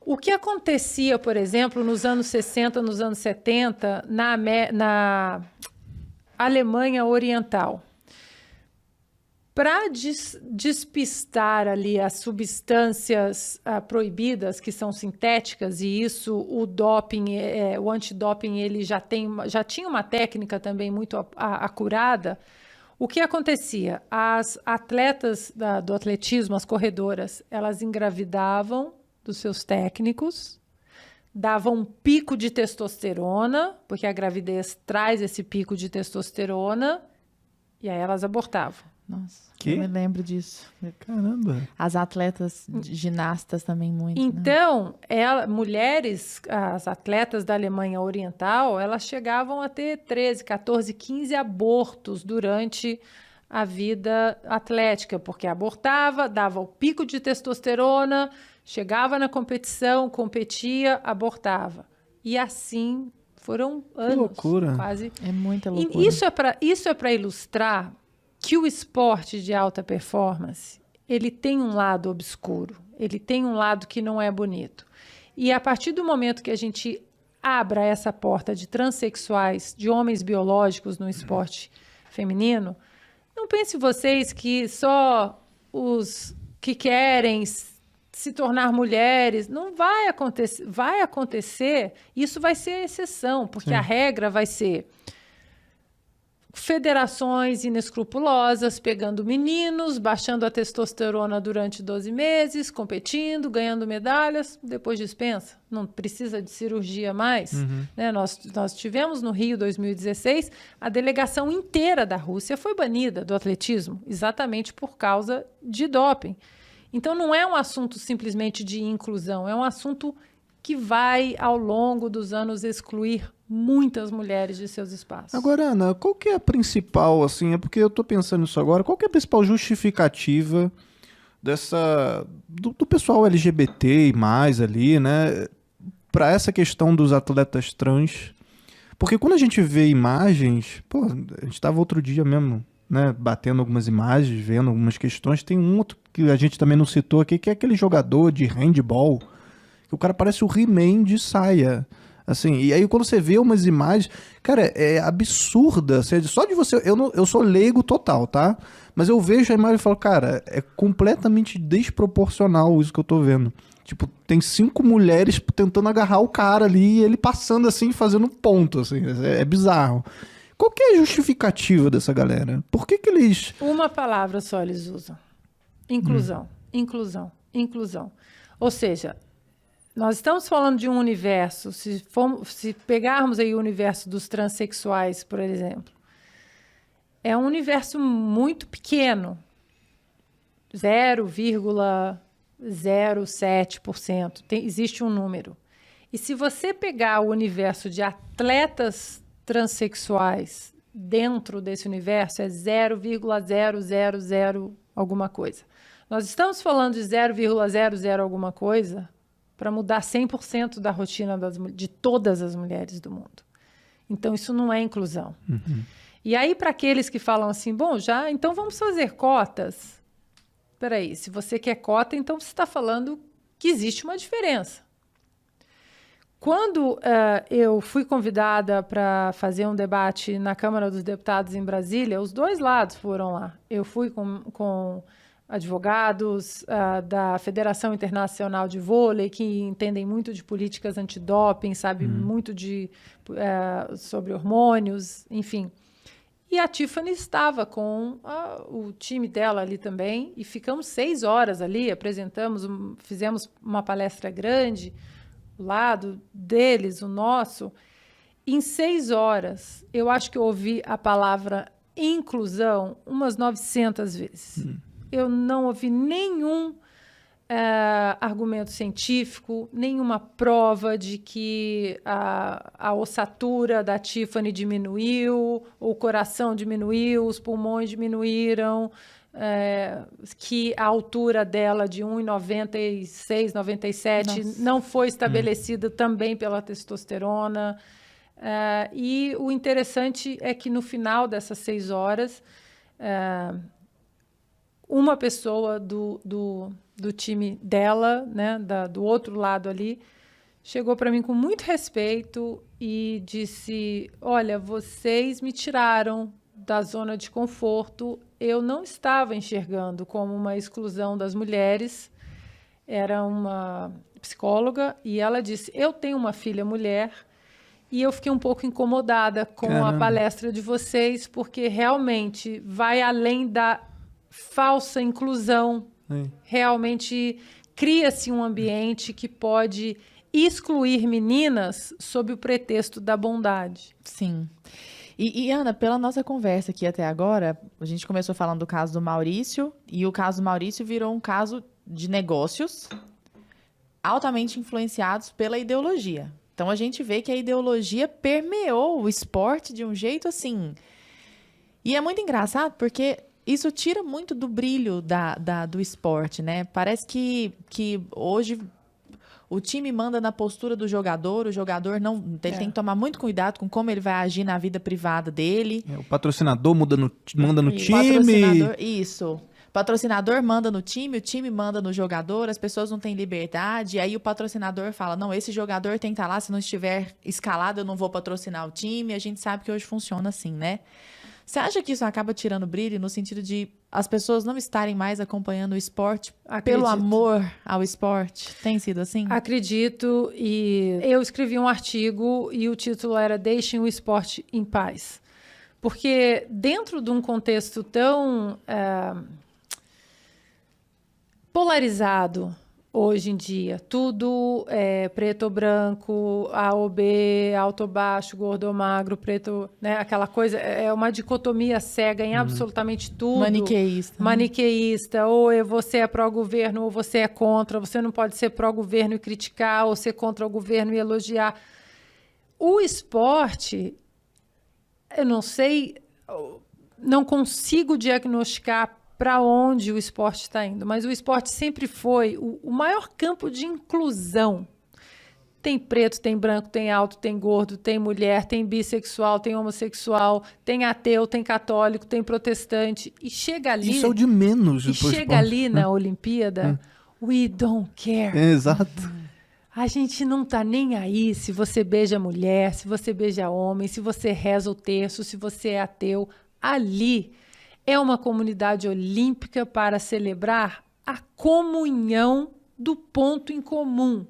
Speaker 3: O que acontecia, por exemplo, nos anos 60, nos anos 70, na Alemanha Oriental? Para despistar ali as substâncias proibidas, que são sintéticas, e isso o doping, o antidoping, ele já tinha uma técnica também muito acurada. O que acontecia? As atletas do atletismo, as corredoras, elas engravidavam dos seus técnicos, davam um pico de testosterona, porque a gravidez traz esse pico de testosterona, e aí elas abortavam.
Speaker 4: Nossa,
Speaker 1: Que?
Speaker 4: eu me lembro disso.
Speaker 1: Caramba.
Speaker 4: As atletas ginastas também muito, né?
Speaker 3: Então, mulheres, as atletas da Alemanha Oriental, elas chegavam a ter 13, 14, 15 abortos durante a vida atlética, porque abortava, dava o pico de testosterona, chegava na competição, competia, abortava. E assim foram anos.
Speaker 1: Que loucura.
Speaker 3: Quase.
Speaker 4: É muita
Speaker 3: E
Speaker 4: loucura.
Speaker 3: isso é para ilustrar que o esporte de alta performance, ele tem um lado obscuro, ele tem um lado que não é bonito. E a partir do momento que a gente abra essa porta de transexuais, de homens biológicos no esporte feminino, não pense vocês que só os que querem se tornar mulheres, não vai acontecer. Vai acontecer, isso vai ser a exceção, porque a regra vai ser federações inescrupulosas pegando meninos, baixando a testosterona durante 12 meses, competindo, ganhando medalhas, depois dispensa. Não precisa de cirurgia mais. Né? Nós tivemos no Rio 2016, a delegação inteira da Rússia foi banida do atletismo, exatamente por causa de doping. Então não é um assunto simplesmente de inclusão, é um assunto que vai, ao longo dos anos, excluir muitas mulheres de seus espaços.
Speaker 1: Agora, Ana, qual que é a principal, assim, é porque eu tô pensando nisso agora, qual que é a principal justificativa do pessoal LGBT e mais ali, né, para essa questão dos atletas trans? Porque quando a gente vê imagens, pô, a gente tava outro dia mesmo, né, batendo algumas imagens, vendo algumas questões, tem um outro que a gente também não citou aqui, que é aquele jogador de handball, que o cara parece o He-Man de saia. Assim, e aí quando você vê umas imagens, cara, é absurda. Só de você. Eu sou leigo total, tá? Mas eu vejo a imagem e falo, cara, é completamente desproporcional isso que eu tô vendo. Tipo, tem 5 mulheres tentando agarrar o cara ali e ele passando assim, fazendo ponto, assim. É bizarro. Qual que é a justificativa dessa galera? Por que eles...
Speaker 3: Uma palavra só eles usam. Inclusão. Inclusão. Inclusão. Ou seja, nós estamos falando de um universo, se pegarmos aí o universo dos transexuais, por exemplo, é um universo muito pequeno, 0,07%, existe um número. E se você pegar o universo de atletas transexuais dentro desse universo, é 0,000 alguma coisa. Nós estamos falando de 0,00 alguma coisa para mudar 100% da rotina de todas as mulheres do mundo. Então, isso não é inclusão. E aí, para aqueles que falam assim, bom, então vamos fazer cotas. Espera aí, se você quer cota, então você está falando que existe uma diferença. Quando eu fui convidada para fazer um debate na Câmara dos Deputados em Brasília, os dois lados foram lá. Eu fui com advogados da Federação Internacional de Vôlei, que entendem muito de políticas antidoping, sabem muito sobre hormônios, enfim. E a Tiffany estava com o time dela ali também, e ficamos 6 horas ali, fizemos uma palestra grande, o lado deles, o nosso. Em 6 horas, eu acho que eu ouvi a palavra inclusão umas 900 vezes. eu não ouvi nenhum argumento científico, nenhuma prova de que a ossatura da Tiffany diminuiu, o coração diminuiu, os pulmões diminuíram, que a altura dela de 1,96, 97
Speaker 4: Nossa.
Speaker 3: não foi estabelecida também pela testosterona. E o interessante é que no final dessas 6 horas, uma pessoa do time dela, né, do outro lado ali, chegou para mim com muito respeito e disse: olha, vocês me tiraram da zona de conforto, eu não estava enxergando como uma exclusão das mulheres. Era uma psicóloga e ela disse: eu tenho uma filha mulher e eu fiquei um pouco incomodada com a palestra de vocês, porque realmente vai além da falsa inclusão. Realmente cria-se um ambiente que pode excluir meninas sob o pretexto da bondade.
Speaker 4: Sim. E, Ana, pela nossa conversa aqui até agora, a gente começou falando do caso do Maurício, e o caso do Maurício virou um caso de negócios altamente influenciados pela ideologia. Então, a gente vê que a ideologia permeou o esporte de um jeito assim. E é muito engraçado, porque isso tira muito do brilho do esporte, né? Parece que hoje o time manda na postura do jogador, o jogador não, ele tem que tomar muito cuidado com como ele vai agir na vida privada dele.
Speaker 1: O patrocinador manda no time.
Speaker 4: Isso. O patrocinador manda no time, o time manda no jogador, as pessoas não têm liberdade, e aí o patrocinador fala: não, esse jogador tem que estar lá, se não estiver escalado eu não vou patrocinar o time. A gente sabe que hoje funciona assim, né? Você acha que isso acaba tirando brilho no sentido de as pessoas não estarem mais acompanhando o esporte pelo amor ao esporte? Tem sido assim?
Speaker 3: Acredito, e eu escrevi um artigo e o título era Deixem o Esporte em Paz. Porque dentro de um contexto tão polarizado hoje em dia, tudo é preto ou branco, A ou B, alto ou baixo, gordo ou magro, preto, né? Aquela coisa, é uma dicotomia cega em absolutamente tudo. Maniqueísta, ou você é pró-governo ou você é contra, você não pode ser pró-governo e criticar, ou ser contra o governo e elogiar. O esporte, eu não sei, não consigo diagnosticar para onde o esporte está indo, mas o esporte sempre foi o maior campo de inclusão. Tem preto, tem branco, tem alto, tem gordo, tem mulher, tem bissexual, tem homossexual, tem ateu, tem católico, tem protestante. E chega ali...
Speaker 1: Isso é o de menos.
Speaker 3: E chega ali na Olimpíada, we don't care.
Speaker 1: Exato.
Speaker 3: A gente não tá nem aí se você beija mulher, se você beija homem, se você reza o terço, se você é ateu. Ali é uma comunidade olímpica para celebrar a comunhão do ponto em comum,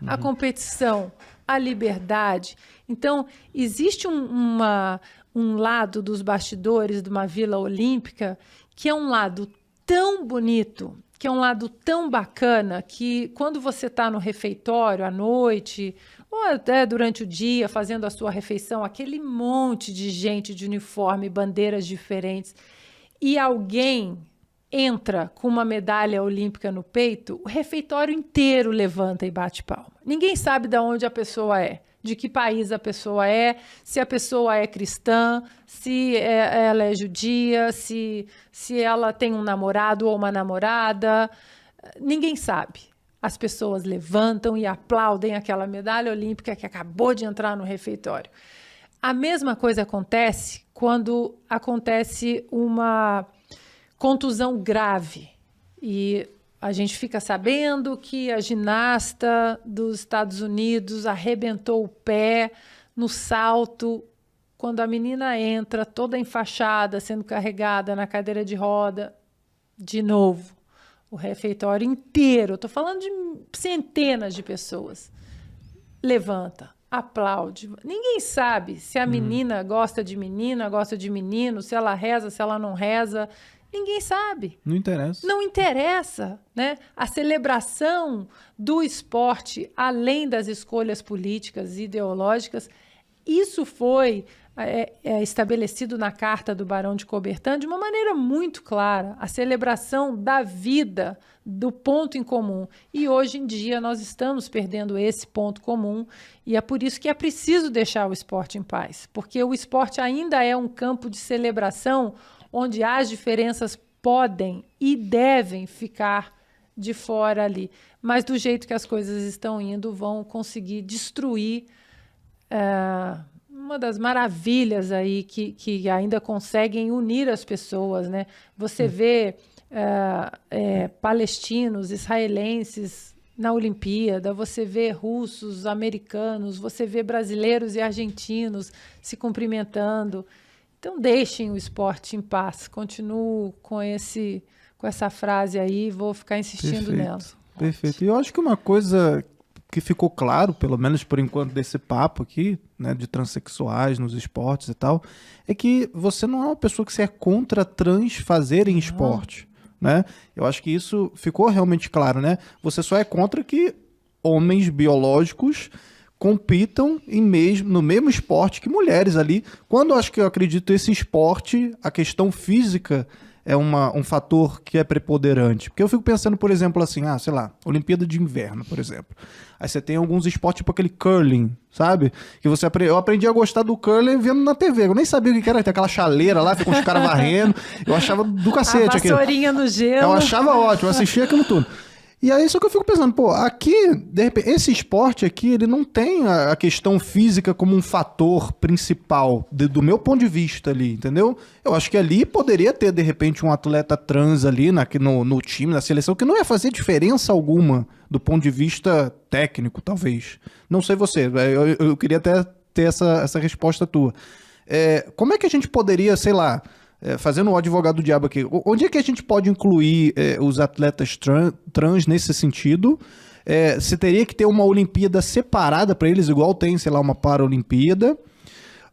Speaker 3: a competição, a liberdade. Então, existe um lado dos bastidores de uma Vila Olímpica que é um lado tão bonito, que é um lado tão bacana, que quando você está no refeitório à noite, ou até durante o dia, fazendo a sua refeição, aquele monte de gente de uniforme, bandeiras diferentes, e alguém entra com uma medalha olímpica no peito, o refeitório inteiro levanta e bate palma. Ninguém sabe de onde a pessoa é, de que país a pessoa é, se a pessoa é cristã, se ela é judia, se ela tem um namorado ou uma namorada. Ninguém sabe. As pessoas levantam e aplaudem aquela medalha olímpica que acabou de entrar no refeitório. A mesma coisa acontece quando acontece uma contusão grave e a gente fica sabendo que a ginasta dos Estados Unidos arrebentou o pé no salto. Quando a menina entra toda enfaixada, sendo carregada na cadeira de roda, de novo, o refeitório inteiro, estou falando de centenas de pessoas, levanta, aplaude. Ninguém sabe se a menina gosta de menina, gosta de menino, se ela reza, se ela não reza. Ninguém sabe.
Speaker 1: Não interessa.
Speaker 3: Não interessa, né? A celebração do esporte, além das escolhas políticas e ideológicas, isso foi é estabelecido na Carta do Barão de Coubertin de uma maneira muito clara, a celebração da vida, do ponto em comum. E hoje em dia nós estamos perdendo esse ponto comum e é por isso que é preciso deixar o esporte em paz, porque o esporte ainda é um campo de celebração onde as diferenças podem e devem ficar de fora ali. Mas do jeito que as coisas estão indo, vão conseguir destruir uma das maravilhas aí que ainda conseguem unir as pessoas, né? Você vê palestinos, israelenses na Olimpíada, você vê russos, americanos, você vê brasileiros e argentinos se cumprimentando. Então deixem o esporte em paz. Continuo com essa frase aí, vou ficar insistindo nela.
Speaker 1: Perfeito. E eu acho que uma coisa que ficou claro, pelo menos por enquanto desse papo aqui, né, de transexuais nos esportes e tal, é que você não é uma pessoa que você é contra trans fazerem esporte, né? Eu acho que isso ficou realmente claro, né? Você só é contra que homens biológicos compitam no mesmo esporte que mulheres ali. Quando eu acredito esse esporte, a questão física é um fator que é preponderante. Porque eu fico pensando, por exemplo, assim, sei lá, Olimpíada de Inverno, por exemplo. Aí você tem alguns esportes, tipo aquele curling, sabe? Que eu aprendi a gostar do curling vendo na TV. Eu nem sabia o que era. Tem aquela chaleira lá, fica os caras varrendo. Eu achava do cacete aquilo.
Speaker 3: A vassourinha no gelo.
Speaker 1: Eu achava ótimo, eu assistia aquilo tudo. E aí, só que eu fico pensando, aqui, de repente, esse esporte aqui, ele não tem a questão física como um fator principal, do meu ponto de vista ali, entendeu? Eu acho que ali poderia ter, de repente, um atleta trans ali no time, na seleção, que não ia fazer diferença alguma do ponto de vista técnico, talvez. Não sei você, eu queria até ter essa resposta tua. Como é que a gente poderia, sei lá, fazendo o advogado do diabo aqui, onde é que a gente pode incluir os atletas trans nesse sentido? Você teria que ter uma Olimpíada separada para eles, igual tem, sei lá, uma Paralimpíada?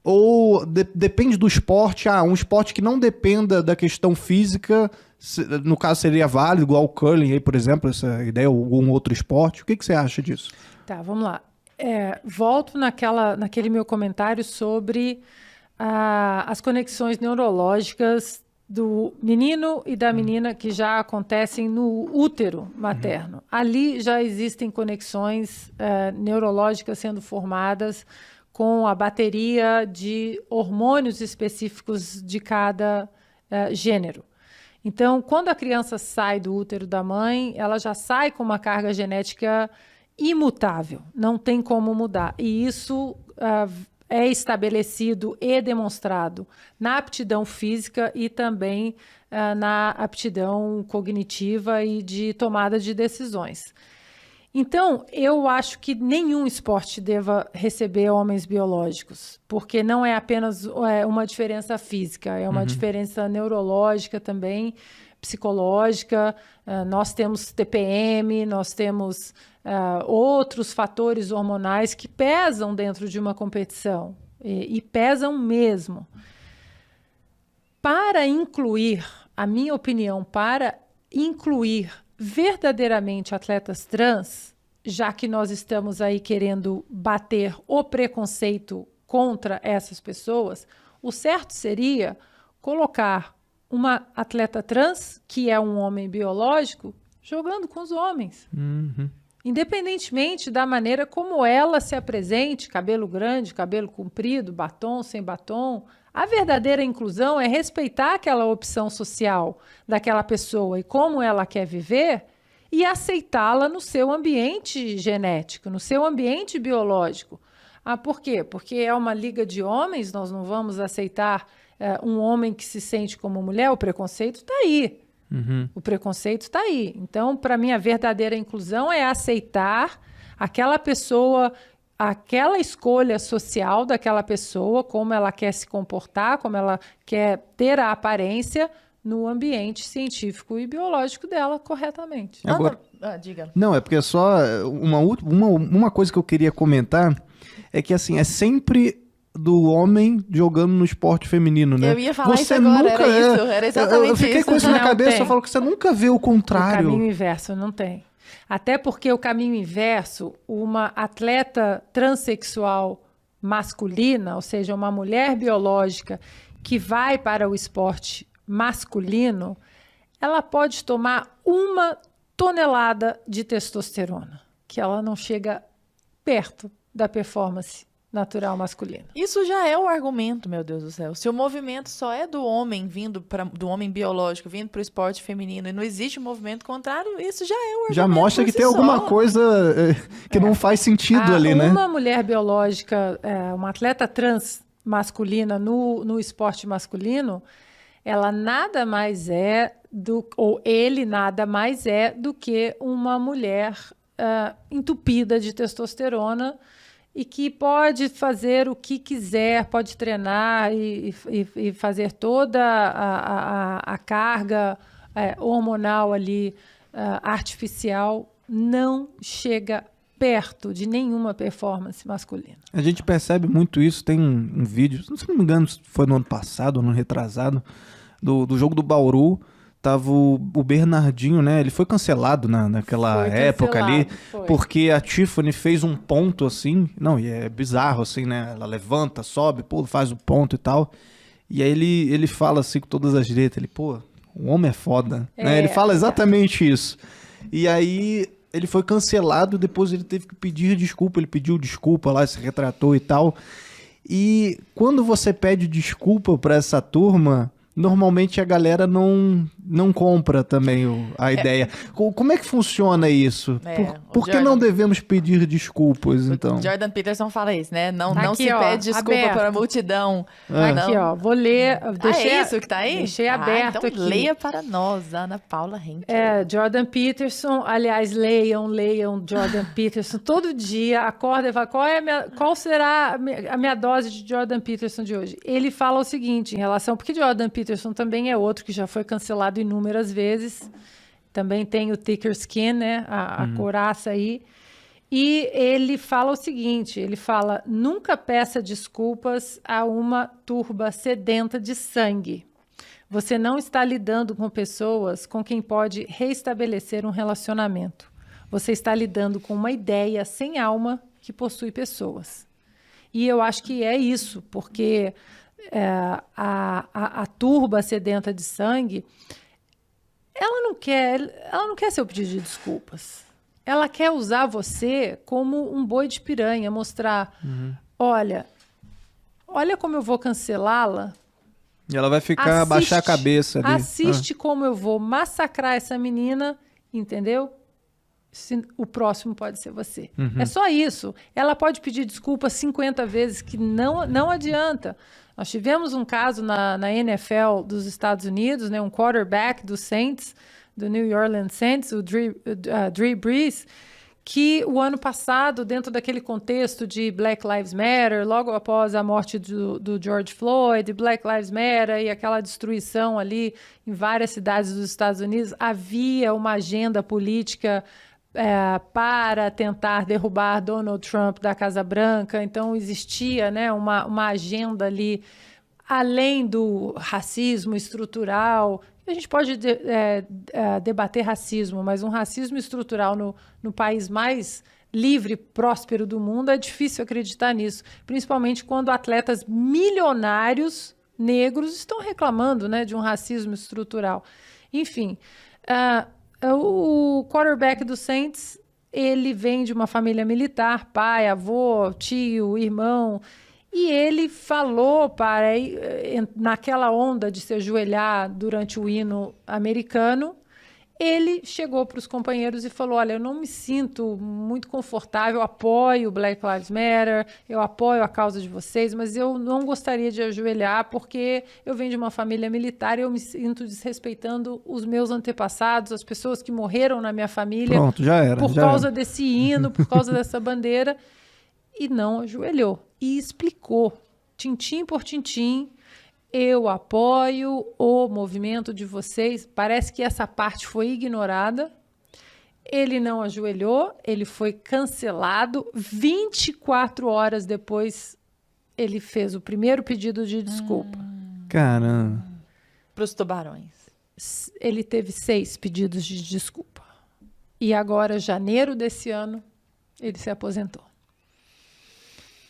Speaker 1: Ou depende do esporte? Um esporte que não dependa da questão física, no caso seria válido, igual o curling aí, por exemplo, essa ideia, ou algum outro esporte. O que você acha disso?
Speaker 3: Tá, vamos lá. Volto naquele meu comentário sobre as conexões neurológicas do menino e da menina que já acontecem no útero materno. Ali já existem conexões neurológicas sendo formadas com a bateria de hormônios específicos de cada gênero. Então, quando a criança sai do útero da mãe, ela já sai com uma carga genética imutável, não tem como mudar. E isso é estabelecido e demonstrado na aptidão física e também na aptidão cognitiva e de tomada de decisões. Então, eu acho que nenhum esporte deva receber homens biológicos, porque não é apenas uma diferença física, é uma diferença neurológica também, psicológica. Nós temos TPM, nós temos outros fatores hormonais que pesam dentro de uma competição, e pesam mesmo. Para incluir, a minha opinião, para incluir verdadeiramente atletas trans, já que nós estamos aí querendo bater o preconceito contra essas pessoas, o certo seria colocar uma atleta trans, que é um homem biológico, jogando com os homens. Independentemente da maneira como ela se apresente, cabelo grande, cabelo comprido, batom, sem batom, a verdadeira inclusão é respeitar aquela opção social daquela pessoa e como ela quer viver e aceitá-la no seu ambiente genético, no seu ambiente biológico. Por quê? Porque é uma liga de homens, nós não vamos aceitar um homem que se sente como mulher, o preconceito está aí. O preconceito está aí. Então, para mim, a verdadeira inclusão é aceitar aquela pessoa, aquela escolha social daquela pessoa, como ela quer se comportar, como ela quer ter a aparência no ambiente científico e biológico dela corretamente.
Speaker 1: Agora,
Speaker 4: diga.
Speaker 1: Não, é porque só uma coisa que eu queria comentar é que assim, é sempre do homem jogando no esporte feminino, né?
Speaker 4: Eu ia falar isso agora, era exatamente isso.
Speaker 1: Eu fiquei com isso na cabeça, eu falo que você nunca vê o contrário.
Speaker 3: O caminho inverso não tem. Até porque o caminho inverso, uma atleta transexual masculina, ou seja, uma mulher biológica que vai para o esporte masculino, ela pode tomar 1 tonelada de testosterona, que ela não chega perto da performance natural masculina.
Speaker 4: Isso já é o argumento, meu Deus do céu. Se o movimento só é do homem do homem biológico vindo para o esporte feminino e não existe um movimento contrário, isso já é o argumento.
Speaker 1: Já mostra que
Speaker 4: por si
Speaker 1: tem alguma
Speaker 4: só.
Speaker 1: coisa que não faz sentido ali, né?
Speaker 3: Uma mulher biológica, uma atleta trans masculina no esporte masculino, ela nada mais é ou ele nada mais é do que uma mulher entupida de testosterona e que pode fazer o que quiser, pode treinar e fazer toda a carga hormonal ali artificial, não chega perto de nenhuma performance masculina.
Speaker 1: A gente percebe muito isso, tem um vídeo, se não me engano, foi no ano passado, no retrasado, do jogo do Bauru. Tava o Bernardinho, né? Ele foi cancelado naquela época ali, porque a Tiffany fez um ponto assim. Não, e é bizarro assim, né? Ela levanta, sobe, pô, faz o ponto e tal. E aí ele fala assim com todas as letras, ele, pô, o homem é foda, né? Ele fala exatamente isso. E aí ele foi cancelado, depois ele teve que pedir desculpa, ele pediu desculpa lá, se retratou e tal. E quando você pede desculpa pra essa turma, normalmente a galera não compra também a ideia. Como é que funciona isso? Por que não devemos pedir desculpas, então?
Speaker 4: O Jordan Peterson fala isso, né? Não
Speaker 3: Aqui,
Speaker 4: se pede desculpa para a multidão.
Speaker 3: Aqui, ó, vou ler.
Speaker 4: É isso que tá aí?
Speaker 3: Deixei aberto
Speaker 4: então
Speaker 3: aqui.
Speaker 4: Leia para nós, Ana Paula Henkel.
Speaker 3: Jordan Peterson, aliás, leiam Jordan Peterson. Todo dia acorda e fala, qual será a minha dose de Jordan Peterson de hoje? Ele fala o seguinte, em relação... Porque Jordan Peterson também é outro que já foi cancelado inúmeras vezes. Também tem o thicker skin, né? A couraça aí. E ele fala o seguinte, ele fala, nunca peça desculpas a uma turba sedenta de sangue. Você não está lidando com pessoas com quem pode reestabelecer um relacionamento. Você está lidando com uma ideia sem alma que possui pessoas. E eu acho que é isso, porque a turba sedenta de sangue, ela não quer seu pedido de desculpas. Ela quer usar você como um boi de piranha, mostrar, olha como eu vou cancelá-la.
Speaker 1: E ela vai ficar, abaixar a cabeça ali.
Speaker 3: Assiste como eu vou massacrar essa menina, entendeu? O próximo pode ser você. É só isso. Ela pode pedir desculpa 50 vezes, que não adianta. Nós tivemos um caso na NFL dos Estados Unidos, né, um quarterback do Saints, do New Orleans Saints, o Drew Brees, que o ano passado, dentro daquele contexto de Black Lives Matter, logo após a morte do George Floyd, Black Lives Matter e aquela destruição ali em várias cidades dos Estados Unidos, havia uma agenda política para tentar derrubar Donald Trump da Casa Branca. Então existia, né, uma agenda ali, além do racismo estrutural. A gente pode debater racismo, mas um racismo estrutural no país mais livre e próspero do mundo, é difícil acreditar nisso, principalmente quando atletas milionários negros estão reclamando, né, de um racismo estrutural. Enfim, o quarterback do Saints, ele vem de uma família militar, pai, avô, tio, irmão, e ele falou naquela onda de se ajoelhar durante o hino americano, ele chegou para os companheiros e falou, olha, eu não me sinto muito confortável, eu apoio o Black Lives Matter, eu apoio a causa de vocês, mas eu não gostaria de ajoelhar porque eu venho de uma família militar e eu me sinto desrespeitando os meus antepassados, as pessoas que morreram na minha família.
Speaker 1: Pronto, já era.
Speaker 3: Por causa desse hino, por causa dessa bandeira. E não ajoelhou. E explicou, tintim por tintim, eu apoio o movimento de vocês. Parece que essa parte foi ignorada. Ele não ajoelhou, ele foi cancelado. 24 horas depois, ele fez o primeiro pedido de desculpa.
Speaker 1: Caramba.
Speaker 4: Para os tubarões.
Speaker 3: Ele teve 6 pedidos de desculpa. E agora, janeiro desse ano, ele se aposentou.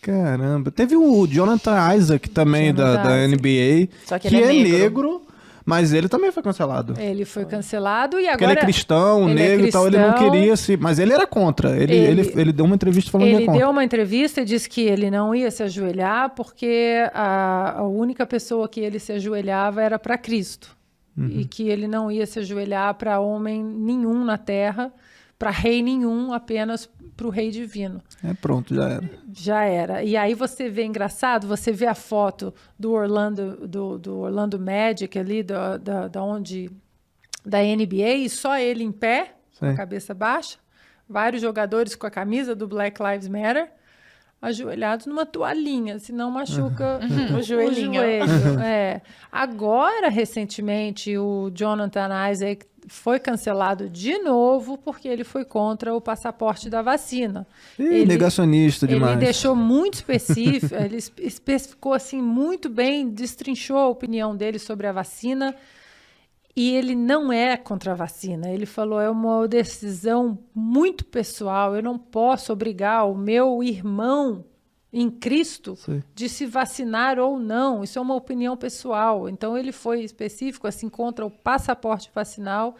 Speaker 1: Caramba. Teve o Jonathan Isaac também,
Speaker 3: Jonathan
Speaker 1: da
Speaker 3: Isaac.
Speaker 1: NBA,
Speaker 4: Só que
Speaker 1: que
Speaker 4: ele
Speaker 1: é
Speaker 4: é
Speaker 1: negro, mas ele também foi cancelado.
Speaker 3: Ele foi cancelado e
Speaker 1: Porque
Speaker 3: agora...
Speaker 1: ele é cristão,
Speaker 3: ele é
Speaker 1: negro e tal, ele não
Speaker 3: cristão.
Speaker 1: queria se... Mas ele era contra. Ele deu uma entrevista falando que é
Speaker 3: Ele
Speaker 1: contra.
Speaker 3: deu uma entrevista e disse que ele não ia se ajoelhar porque a única pessoa que ele se ajoelhava era para Cristo. E que ele não ia se ajoelhar para homem nenhum na terra, para rei nenhum, apenas para o rei divino.
Speaker 1: Pronto, já era.
Speaker 3: Já era. E aí você vê, engraçado, você vê a foto do Orlando Magic ali, da NBA, e só ele em pé, com a
Speaker 1: Sim.
Speaker 3: cabeça baixa, vários jogadores com a camisa do Black Lives Matter, ajoelhados numa toalhinha, senão machuca o
Speaker 4: joelhinho.
Speaker 3: joelho. Agora, recentemente, o Jonathan Isaac foi cancelado de novo porque ele foi contra o passaporte da vacina.
Speaker 1: Ih, negacionista demais.
Speaker 3: Ele deixou muito específico, ele especificou assim muito bem, destrinchou a opinião dele sobre a vacina. E ele não é contra a vacina. Ele falou, é uma decisão muito pessoal. Eu não posso obrigar o meu irmão em Cristo de se vacinar ou não. Isso é uma opinião pessoal. Então, ele foi específico assim contra o passaporte vacinal.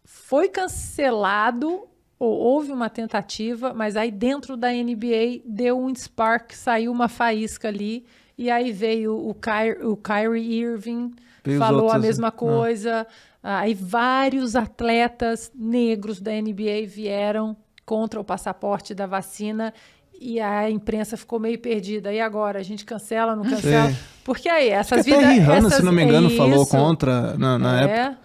Speaker 3: Foi cancelado, ou houve uma tentativa, mas aí dentro da NBA deu um spark, saiu uma faísca ali. E aí veio o Kyrie Irving, falou a mesma coisa. Aí vários atletas negros da NBA vieram contra o passaporte da vacina e a imprensa ficou meio perdida. E agora? A gente cancela, não cancela? Porque aí, essas vidas...
Speaker 1: Até Rihanna, se não me engano, falou contra na época.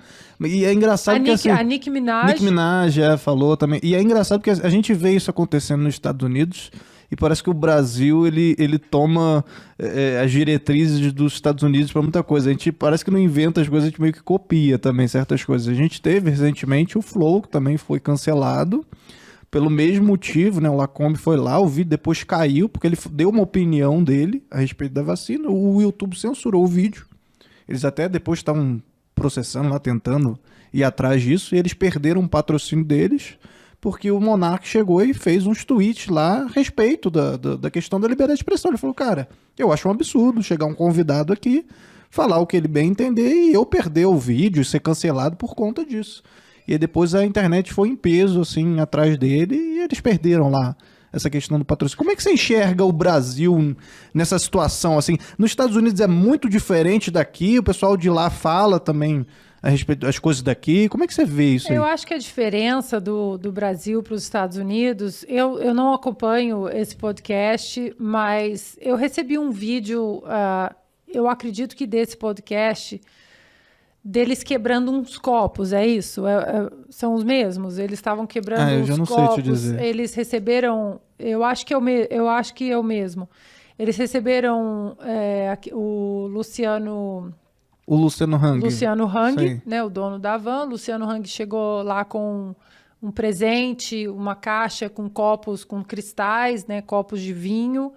Speaker 1: E é engraçado que assim...
Speaker 3: A Nicki Minaj...
Speaker 1: Nicki Minaj falou também. E é engraçado porque a gente vê isso acontecendo nos Estados Unidos... E parece que o Brasil, ele toma as diretrizes dos Estados Unidos para muita coisa. A gente parece que não inventa as coisas, a gente meio que copia também certas coisas. A gente teve recentemente o Flow, que também foi cancelado pelo mesmo motivo, né? O Lacombe foi lá, o vídeo depois caiu, porque ele deu uma opinião dele a respeito da vacina. O YouTube censurou o vídeo. Eles até depois estavam processando lá, tentando ir atrás disso, e eles perderam o patrocínio deles, porque o Monark chegou e fez uns tweets lá a respeito da questão da liberdade de expressão. Ele falou, cara, eu acho um absurdo chegar um convidado aqui, falar o que ele bem entender e eu perder o vídeo e ser cancelado por conta disso. E aí depois a internet foi em peso, assim, atrás dele e eles perderam lá essa questão do patrocínio. Como é que você enxerga o Brasil nessa situação? Assim, nos Estados Unidos é muito diferente daqui, o pessoal de lá fala também a respeito das coisas daqui. Como é que você vê isso aí?
Speaker 3: Eu acho que a diferença do Brasil para os Estados Unidos, eu não acompanho esse podcast, mas eu recebi um vídeo, eu acredito que desse podcast, deles quebrando uns copos, é isso? São os mesmos? Eles estavam quebrando
Speaker 1: eu
Speaker 3: uns
Speaker 1: já não
Speaker 3: copos.
Speaker 1: sei te dizer.
Speaker 3: Eles receberam, eu acho que é o mesmo. Eles receberam o Luciano Hang, né, o dono da van. Luciano Hang chegou lá com um presente, uma caixa com copos com cristais, né, copos de vinho,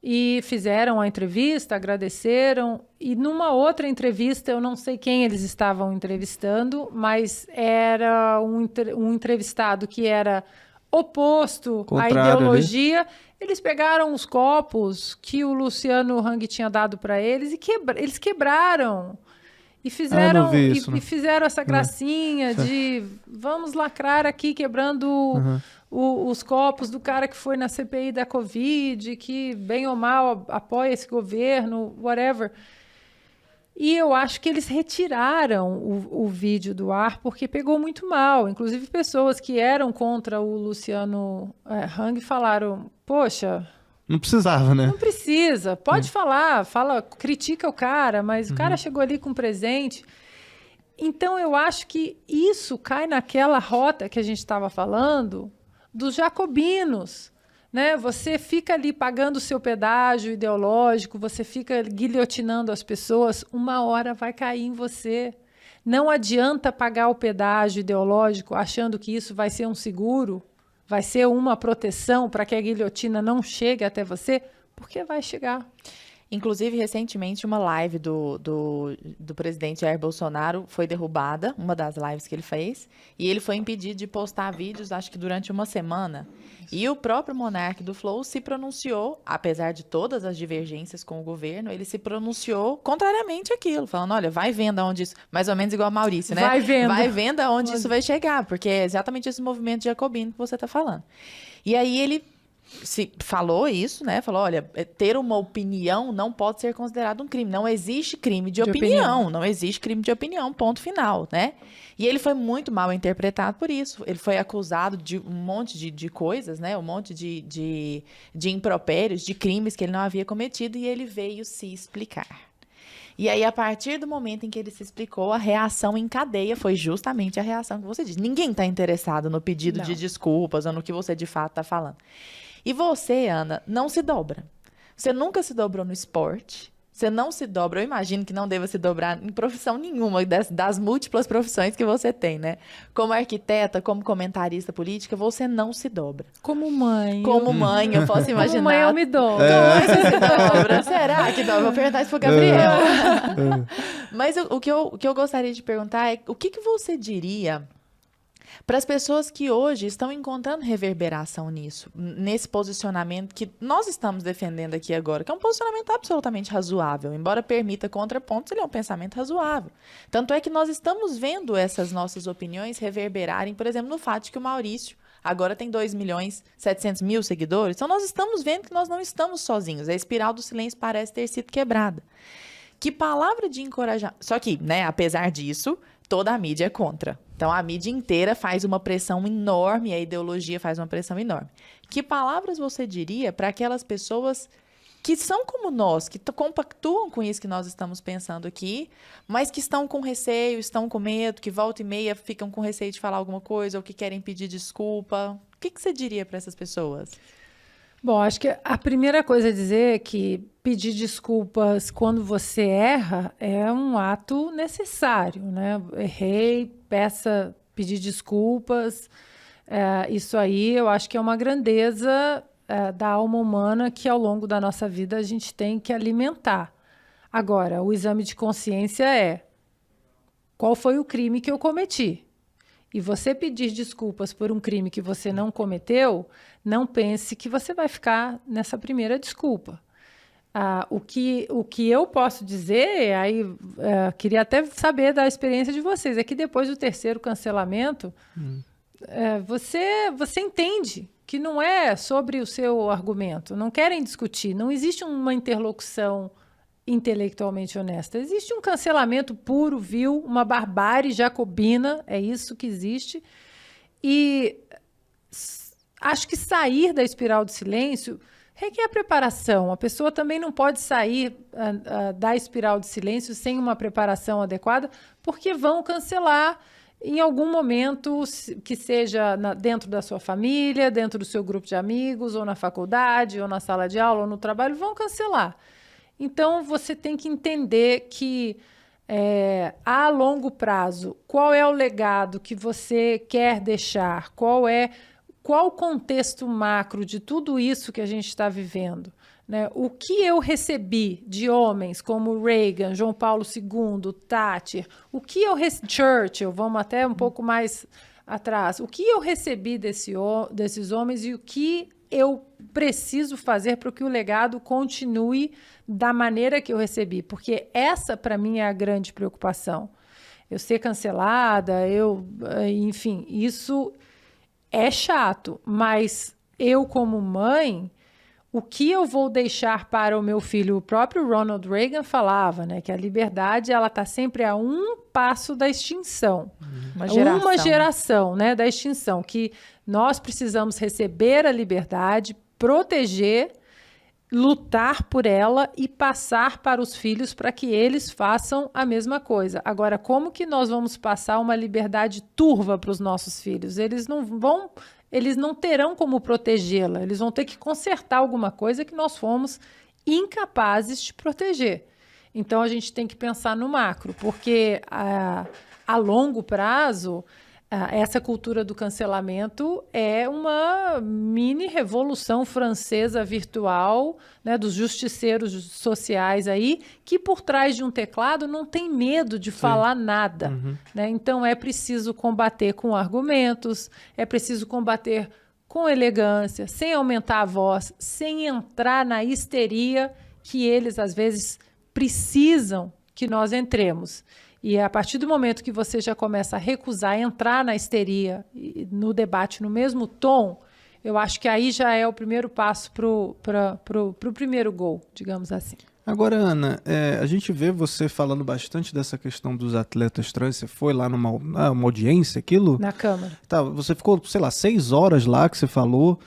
Speaker 3: e fizeram a entrevista, agradeceram. E numa outra entrevista, eu não sei quem eles estavam entrevistando, mas era um entrevistado que era oposto à ideologia ali. Eles pegaram os copos que o Luciano Hang tinha dado para eles e eles quebraram. E fizeram, e fizeram essa gracinha de vamos lacrar aqui, quebrando os copos do cara que foi na CPI da Covid, que bem ou mal apoia esse governo, whatever. E eu acho que eles retiraram o vídeo do ar porque pegou muito mal. Inclusive, pessoas que eram contra o Luciano Hang falaram, poxa...
Speaker 1: Não precisava, né?
Speaker 3: Não precisa. Pode falar, critica o cara, mas o cara chegou ali com um presente. Então, eu acho que isso cai naquela rota que a gente estava falando dos jacobinos. Né? Você fica ali pagando o seu pedágio ideológico, você fica guilhotinando as pessoas, uma hora vai cair em você. Não adianta pagar o pedágio ideológico achando que isso vai ser um seguro, vai ser uma proteção para que a guilhotina não chegue até você, porque vai chegar.
Speaker 4: Inclusive, recentemente, uma live do presidente Jair Bolsonaro foi derrubada, uma das lives que ele fez, e ele foi impedido de postar vídeos, acho que durante uma semana. E o próprio monarca do Flow se pronunciou, apesar de todas as divergências com o governo, ele se pronunciou contrariamente àquilo, falando, olha, vai vendo aonde isso... Mais ou menos igual a Maurício, né? Vai vendo aonde isso vai chegar, porque é exatamente esse movimento jacobino que você está falando. E aí ele... falou isso, né? Falou, olha, ter uma opinião não pode ser considerado um crime. Não existe crime de opinião. Não existe crime de opinião, ponto final, né? E ele foi muito mal interpretado por isso. Ele foi acusado de um monte de coisas, né? Um monte de impropérios, de crimes que ele não havia cometido, e ele veio se explicar. E aí, a partir do momento em que ele se explicou, a reação em cadeia foi justamente a reação que você disse. Ninguém está interessado no pedido de desculpas ou no que você de fato está falando. E você, Ana, não se dobra. Você nunca se dobrou no esporte. Você não se dobra, eu imagino que não deva se dobrar em profissão nenhuma das múltiplas profissões que você tem, né? Como arquiteta, como comentarista política, você não se dobra.
Speaker 3: Como mãe.
Speaker 4: Como mãe, eu posso imaginar.
Speaker 3: Como mãe, eu me dobro.
Speaker 4: Como você se dobra? Será que dobra? Vou perguntar isso pro Gabriel. Mas o que eu gostaria de perguntar é, o que você diria para as pessoas que hoje estão encontrando reverberação nisso, nesse posicionamento que nós estamos defendendo aqui agora, que é um posicionamento absolutamente razoável, embora permita contrapontos, ele é um pensamento razoável. Tanto é que nós estamos vendo essas nossas opiniões reverberarem, por exemplo, no fato de que o Maurício agora tem 2.700.000 seguidores. Então, nós estamos vendo que nós não estamos sozinhos. A espiral do silêncio parece ter sido quebrada. Que palavra de encorajamento... Só que, né, apesar disso, toda a mídia é contra. Então, a mídia inteira faz uma pressão enorme, a ideologia faz uma pressão enorme. Que palavras você diria para aquelas pessoas que são como nós, que compactuam com isso que nós estamos pensando aqui, mas que estão com receio, estão com medo, que volta e meia ficam com receio de falar alguma coisa ou que querem pedir desculpa? O que você diria para essas pessoas?
Speaker 3: Bom, acho que a primeira coisa a dizer é que pedir desculpas quando você erra é um ato necessário, né? Errei, pedir desculpas. Isso aí eu acho que é uma grandeza da alma humana que ao longo da nossa vida a gente tem que alimentar. Agora, o exame de consciência é: qual foi o crime que eu cometi? E você pedir desculpas por um crime que você não cometeu, não pense que você vai ficar nessa primeira desculpa. O que eu posso dizer, queria até saber da experiência de vocês, é que depois do terceiro cancelamento, você entende que não é sobre o seu argumento, não querem discutir, não existe uma interlocução intelectualmente honesta. Existe um cancelamento puro, vil, uma barbárie jacobina, é isso que existe. E acho que sair da espiral do silêncio requer preparação. A pessoa também não pode sair da espiral de silêncio sem uma preparação adequada, porque vão cancelar em algum momento, que seja dentro da sua família, dentro do seu grupo de amigos, ou na faculdade, ou na sala de aula, ou no trabalho, vão cancelar. Então, você tem que entender que, a longo prazo, qual é o legado que você quer deixar, qual o contexto macro de tudo isso que a gente está vivendo, né? O que eu recebi de homens como Reagan, João Paulo II, Thatcher, Churchill, vamos até um pouco mais atrás, o que eu recebi desses homens e o que eu preciso fazer para que o legado continue da maneira que eu recebi, porque essa, para mim, é a grande preocupação. Eu ser cancelada, enfim, isso é chato, mas eu, como mãe, o que eu vou deixar para o meu filho? O próprio Ronald Reagan falava, né, que a liberdade ela está sempre a um passo da extinção. Uma geração, né, da extinção, que nós precisamos receber a liberdade, proteger, lutar por ela e passar para os filhos para que eles façam a mesma coisa. Agora, como que nós vamos passar uma liberdade turva para os nossos filhos? Eles não terão como protegê-la, eles vão ter que consertar alguma coisa que nós fomos incapazes de proteger. Então, a gente tem que pensar no macro, porque a longo prazo, essa cultura do cancelamento é uma mini revolução francesa virtual, né, dos justiceiros sociais aí, que por trás de um teclado não tem medo de falar nada. Né? Então é preciso combater com argumentos, é preciso combater com elegância, sem aumentar a voz, sem entrar na histeria que eles, às vezes, precisam que nós entremos. E a partir do momento que você já começa a recusar entrar na histeria, no debate no mesmo tom, eu acho que aí já é o primeiro passo para o primeiro gol, digamos assim.
Speaker 1: Agora, Ana, a gente vê você falando bastante dessa questão dos atletas trans. Você foi lá numa uma audiência, aquilo?
Speaker 3: Na Câmara.
Speaker 1: Tá, você ficou, sei lá, 6 horas lá que você falou.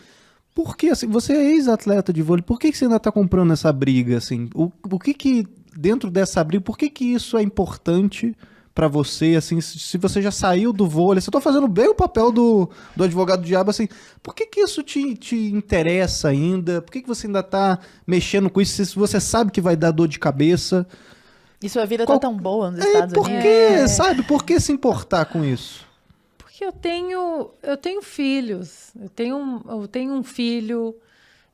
Speaker 1: Por que, assim, você é ex-atleta de vôlei, por que você ainda está comprando essa briga, assim? O que dentro dessa briga, por que isso é importante para você, assim, se você já saiu do vôlei, você tá fazendo bem o papel do advogado do diabo, assim, por que isso te interessa ainda? Por que você ainda tá mexendo com isso se você sabe que vai dar dor de cabeça?
Speaker 4: E sua vida tá tão boa nos Estados
Speaker 1: Por
Speaker 4: Unidos.
Speaker 1: que, sabe? Por que se importar com isso?
Speaker 3: Porque eu tenho filhos, eu tenho um filho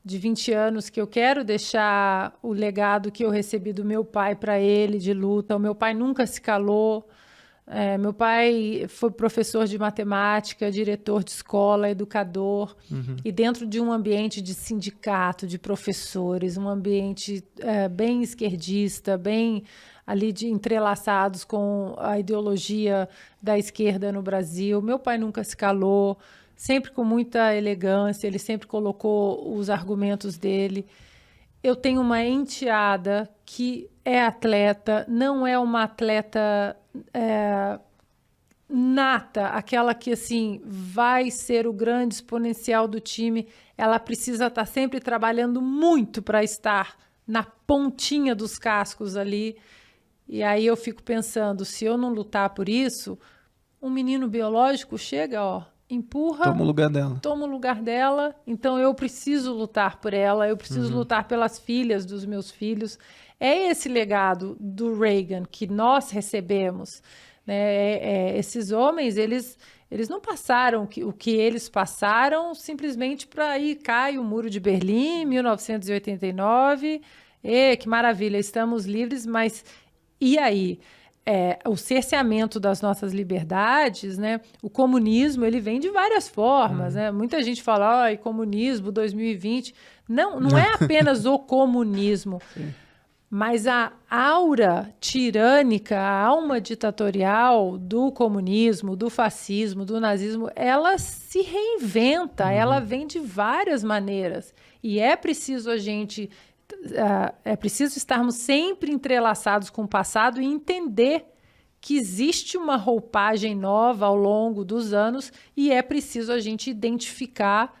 Speaker 3: de 20 anos que eu quero deixar o legado que eu recebi do meu pai para ele de luta. O meu pai nunca se calou. Meu pai foi professor de matemática, diretor de escola, educador. E dentro de um ambiente de sindicato, de professores, um ambiente bem esquerdista, bem ali entrelaçados com a ideologia da esquerda no Brasil. Meu pai nunca se calou, sempre com muita elegância, ele sempre colocou os argumentos dele. Eu tenho uma enteada que é atleta, não é uma atleta nata, aquela que assim vai ser o grande exponencial do time. Ela precisa estar sempre trabalhando muito para estar na pontinha dos cascos ali. E aí eu fico pensando, se eu não lutar por isso, um menino biológico chega, empurra, toma o lugar dela. Então eu preciso lutar por ela, eu preciso lutar pelas filhas dos meus filhos. É esse legado do Reagan que nós recebemos, né? Esses homens, eles não passaram o que eles passaram simplesmente para ir cai o Muro de Berlim, 1989. Que maravilha, estamos livres, mas e aí? O cerceamento das nossas liberdades, né? O comunismo, ele vem de várias formas, né? Muita gente fala, comunismo 2020. Não é apenas o comunismo, mas a aura tirânica, a alma ditatorial do comunismo, do fascismo, do nazismo, ela se reinventa, ela vem de várias maneiras. E é preciso estarmos sempre entrelaçados com o passado e entender que existe uma roupagem nova ao longo dos anos e é preciso a gente identificar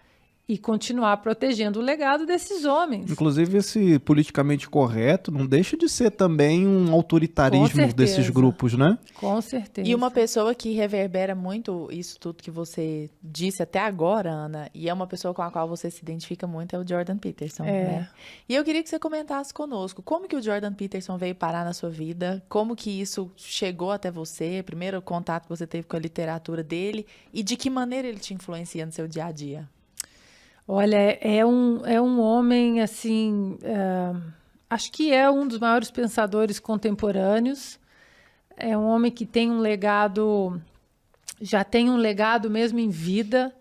Speaker 3: e continuar protegendo o legado desses homens.
Speaker 1: Inclusive, esse politicamente correto não deixa de ser também um autoritarismo desses grupos, né?
Speaker 3: Com certeza.
Speaker 4: E uma pessoa que reverbera muito isso tudo que você disse até agora, Ana, e é uma pessoa com a qual você se identifica muito, é o Jordan Peterson, né? E eu queria que você comentasse conosco, como que o Jordan Peterson veio parar na sua vida, como que isso chegou até você, primeiro contato que você teve com a literatura dele, e de que maneira ele te influencia no seu dia a dia?
Speaker 3: Olha, é um homem, assim, acho que é um dos maiores pensadores contemporâneos. É um homem que tem um legado, já tem um legado mesmo em vida.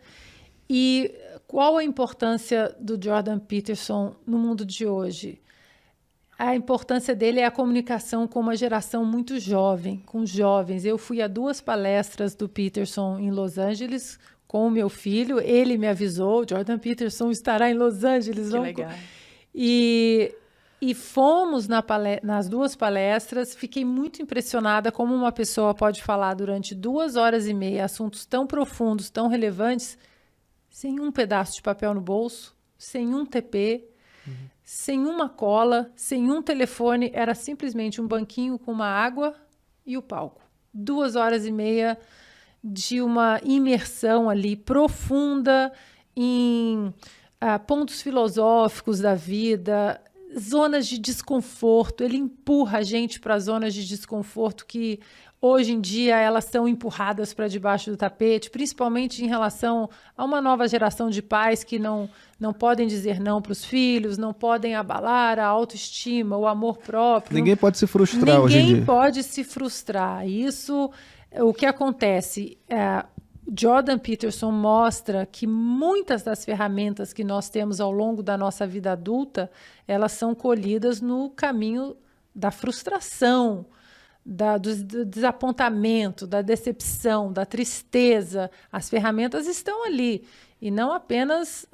Speaker 3: E qual a importância do Jordan Peterson no mundo de hoje? A importância dele é a comunicação com uma geração muito jovem, com jovens. Eu fui a 2 palestras do Peterson em Los Angeles com o meu filho, ele me avisou, Jordan Peterson estará em Los Angeles.
Speaker 4: Que legal.
Speaker 3: E fomos nas 2 palestras, fiquei muito impressionada como uma pessoa pode falar durante 2 horas e meia assuntos tão profundos, tão relevantes, sem um pedaço de papel no bolso, sem um TP, sem uma cola, sem um telefone, era simplesmente um banquinho com uma água e o palco. 2 horas e meia de uma imersão ali profunda em pontos filosóficos da vida, zonas de desconforto, ele empurra a gente para zonas de desconforto que hoje em dia elas são empurradas para debaixo do tapete, principalmente em relação a uma nova geração de pais que não podem dizer não para os filhos, não podem abalar a autoestima, o amor próprio.
Speaker 1: Ninguém pode se frustrar hoje em dia.
Speaker 3: Ninguém pode se frustrar. Isso, o que acontece, Jordan Peterson mostra que muitas das ferramentas que nós temos ao longo da nossa vida adulta, elas são colhidas no caminho da frustração, do desapontamento, da decepção, da tristeza. As ferramentas estão ali. E não apenas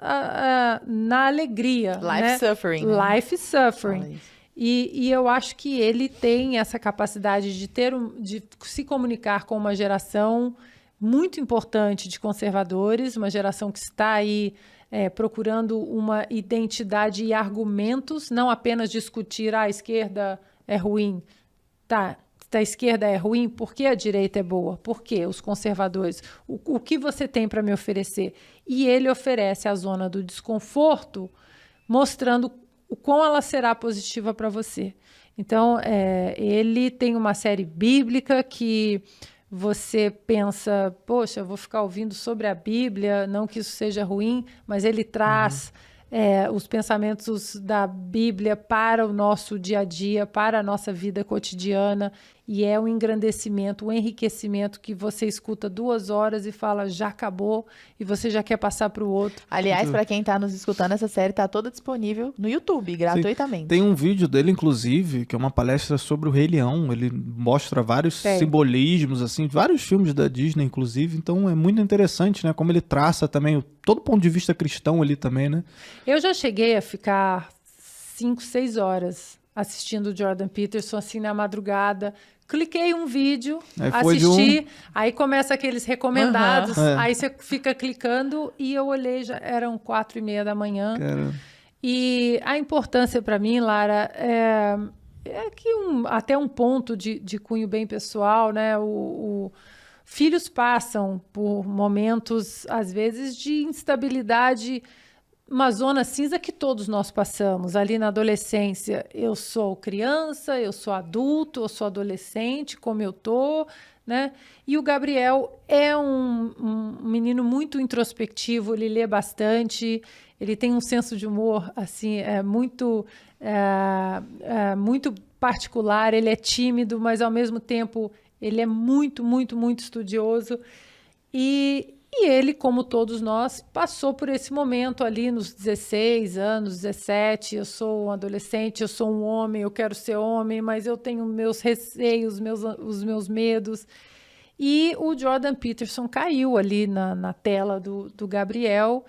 Speaker 3: na alegria.
Speaker 4: Life suffering. Né?
Speaker 3: Life suffering. E eu acho que ele tem essa capacidade de se comunicar com uma geração muito importante de conservadores, uma geração que está aí procurando uma identidade e argumentos, não apenas discutir a esquerda é ruim. Tá, a esquerda é ruim, por que a direita é boa? Por que os conservadores? O que você tem para me oferecer? E ele oferece a zona do desconforto, mostrando o quão ela será positiva para você. Então, ele tem uma série bíblica que você pensa, poxa, eu vou ficar ouvindo sobre a Bíblia, não que isso seja ruim, mas ele traz os pensamentos da Bíblia para o nosso dia a dia, para a nossa vida cotidiana, e é um engrandecimento, um enriquecimento que você escuta 2 horas e fala, já acabou, e você já quer passar para o outro.
Speaker 4: Aliás, para quem está nos escutando, essa série está toda disponível no YouTube, gratuitamente.
Speaker 1: Sim. Tem um vídeo dele, inclusive, que é uma palestra sobre o Rei Leão. Ele mostra vários simbolismos, assim, vários filmes da Disney, inclusive. Então é muito interessante, né? Como ele traça também todo o ponto de vista cristão ali também, né?
Speaker 3: Eu já cheguei a ficar 5, 6 horas assistindo o Jordan Peterson, assim, na madrugada. Cliquei um vídeo, assisti, aí começa aqueles recomendados, aí você fica clicando e eu olhei, já eram 4:30 da manhã.
Speaker 1: Caramba.
Speaker 3: E a importância para mim, Lara, é que até um ponto de cunho bem pessoal, né? Filhos passam por momentos, às vezes, de instabilidade, uma zona cinza que todos nós passamos. Ali na adolescência, eu sou criança, eu sou adulto, eu sou adolescente, como eu tô, né? E o Gabriel é um menino muito introspectivo, ele lê bastante, ele tem um senso de humor, assim, muito particular, ele é tímido, mas, ao mesmo tempo, ele é muito, muito, muito estudioso. E ele, como todos nós, passou por esse momento ali nos 16 anos, 17, eu sou um adolescente, eu sou um homem, eu quero ser homem, mas eu tenho meus receios, os meus medos. E o Jordan Peterson caiu ali na tela do Gabriel,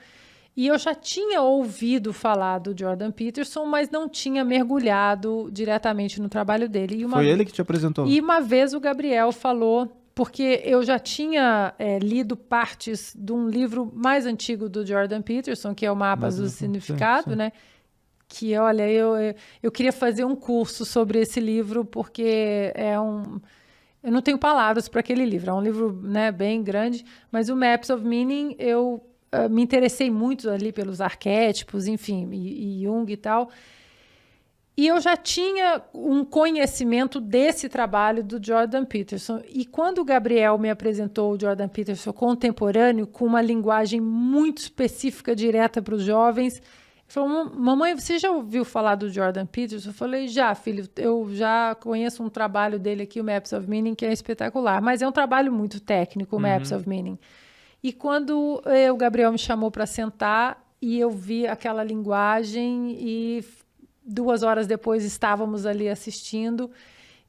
Speaker 3: e eu já tinha ouvido falar do Jordan Peterson, mas não tinha mergulhado diretamente no trabalho dele.
Speaker 1: Foi ele que te apresentou?
Speaker 3: E uma vez o Gabriel falou, porque eu já tinha lido partes de um livro mais antigo do Jordan Peterson, que é o Mapas do Significado, sim. Né? Que, olha, eu queria fazer um curso sobre esse livro, porque eu não tenho palavras para aquele livro. É um livro, né, bem grande, mas o Maps of Meaning, eu me interessei muito ali pelos arquétipos, enfim, e Jung e tal. E eu já tinha um conhecimento desse trabalho do Jordan Peterson. E quando o Gabriel me apresentou o Jordan Peterson contemporâneo, com uma linguagem muito específica, direta para os jovens, ele falou, mamãe, você já ouviu falar do Jordan Peterson? Eu falei, já, filho, eu já conheço um trabalho dele aqui, o Maps of Meaning, que é espetacular. Mas é um trabalho muito técnico, o Maps of Meaning. E quando o Gabriel me chamou para sentar, e eu vi aquela linguagem, e 2 horas depois estávamos ali assistindo,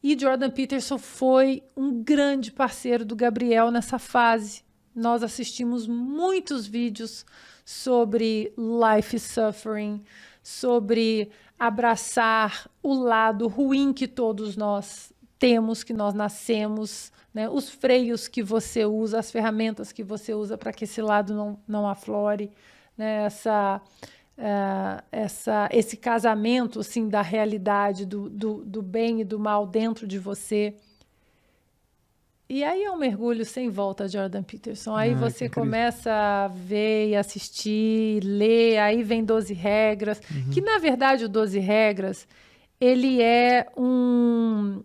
Speaker 3: e Jordan Peterson foi um grande parceiro do Gabriel nessa fase. Nós assistimos muitos vídeos sobre life suffering, sobre abraçar o lado ruim que todos nós temos, que nós nascemos, né? Os freios que você usa, as ferramentas que você usa para que esse lado não aflore, né? Esse casamento, assim, da realidade, do bem e do mal dentro de você. E aí é um mergulho sem volta, Jordan Peterson. Aí
Speaker 1: Ah, que
Speaker 3: você
Speaker 1: incrível.
Speaker 3: começa a ver e assistir, ler, aí vem 12 regras, que na verdade o 12 regras, ele é um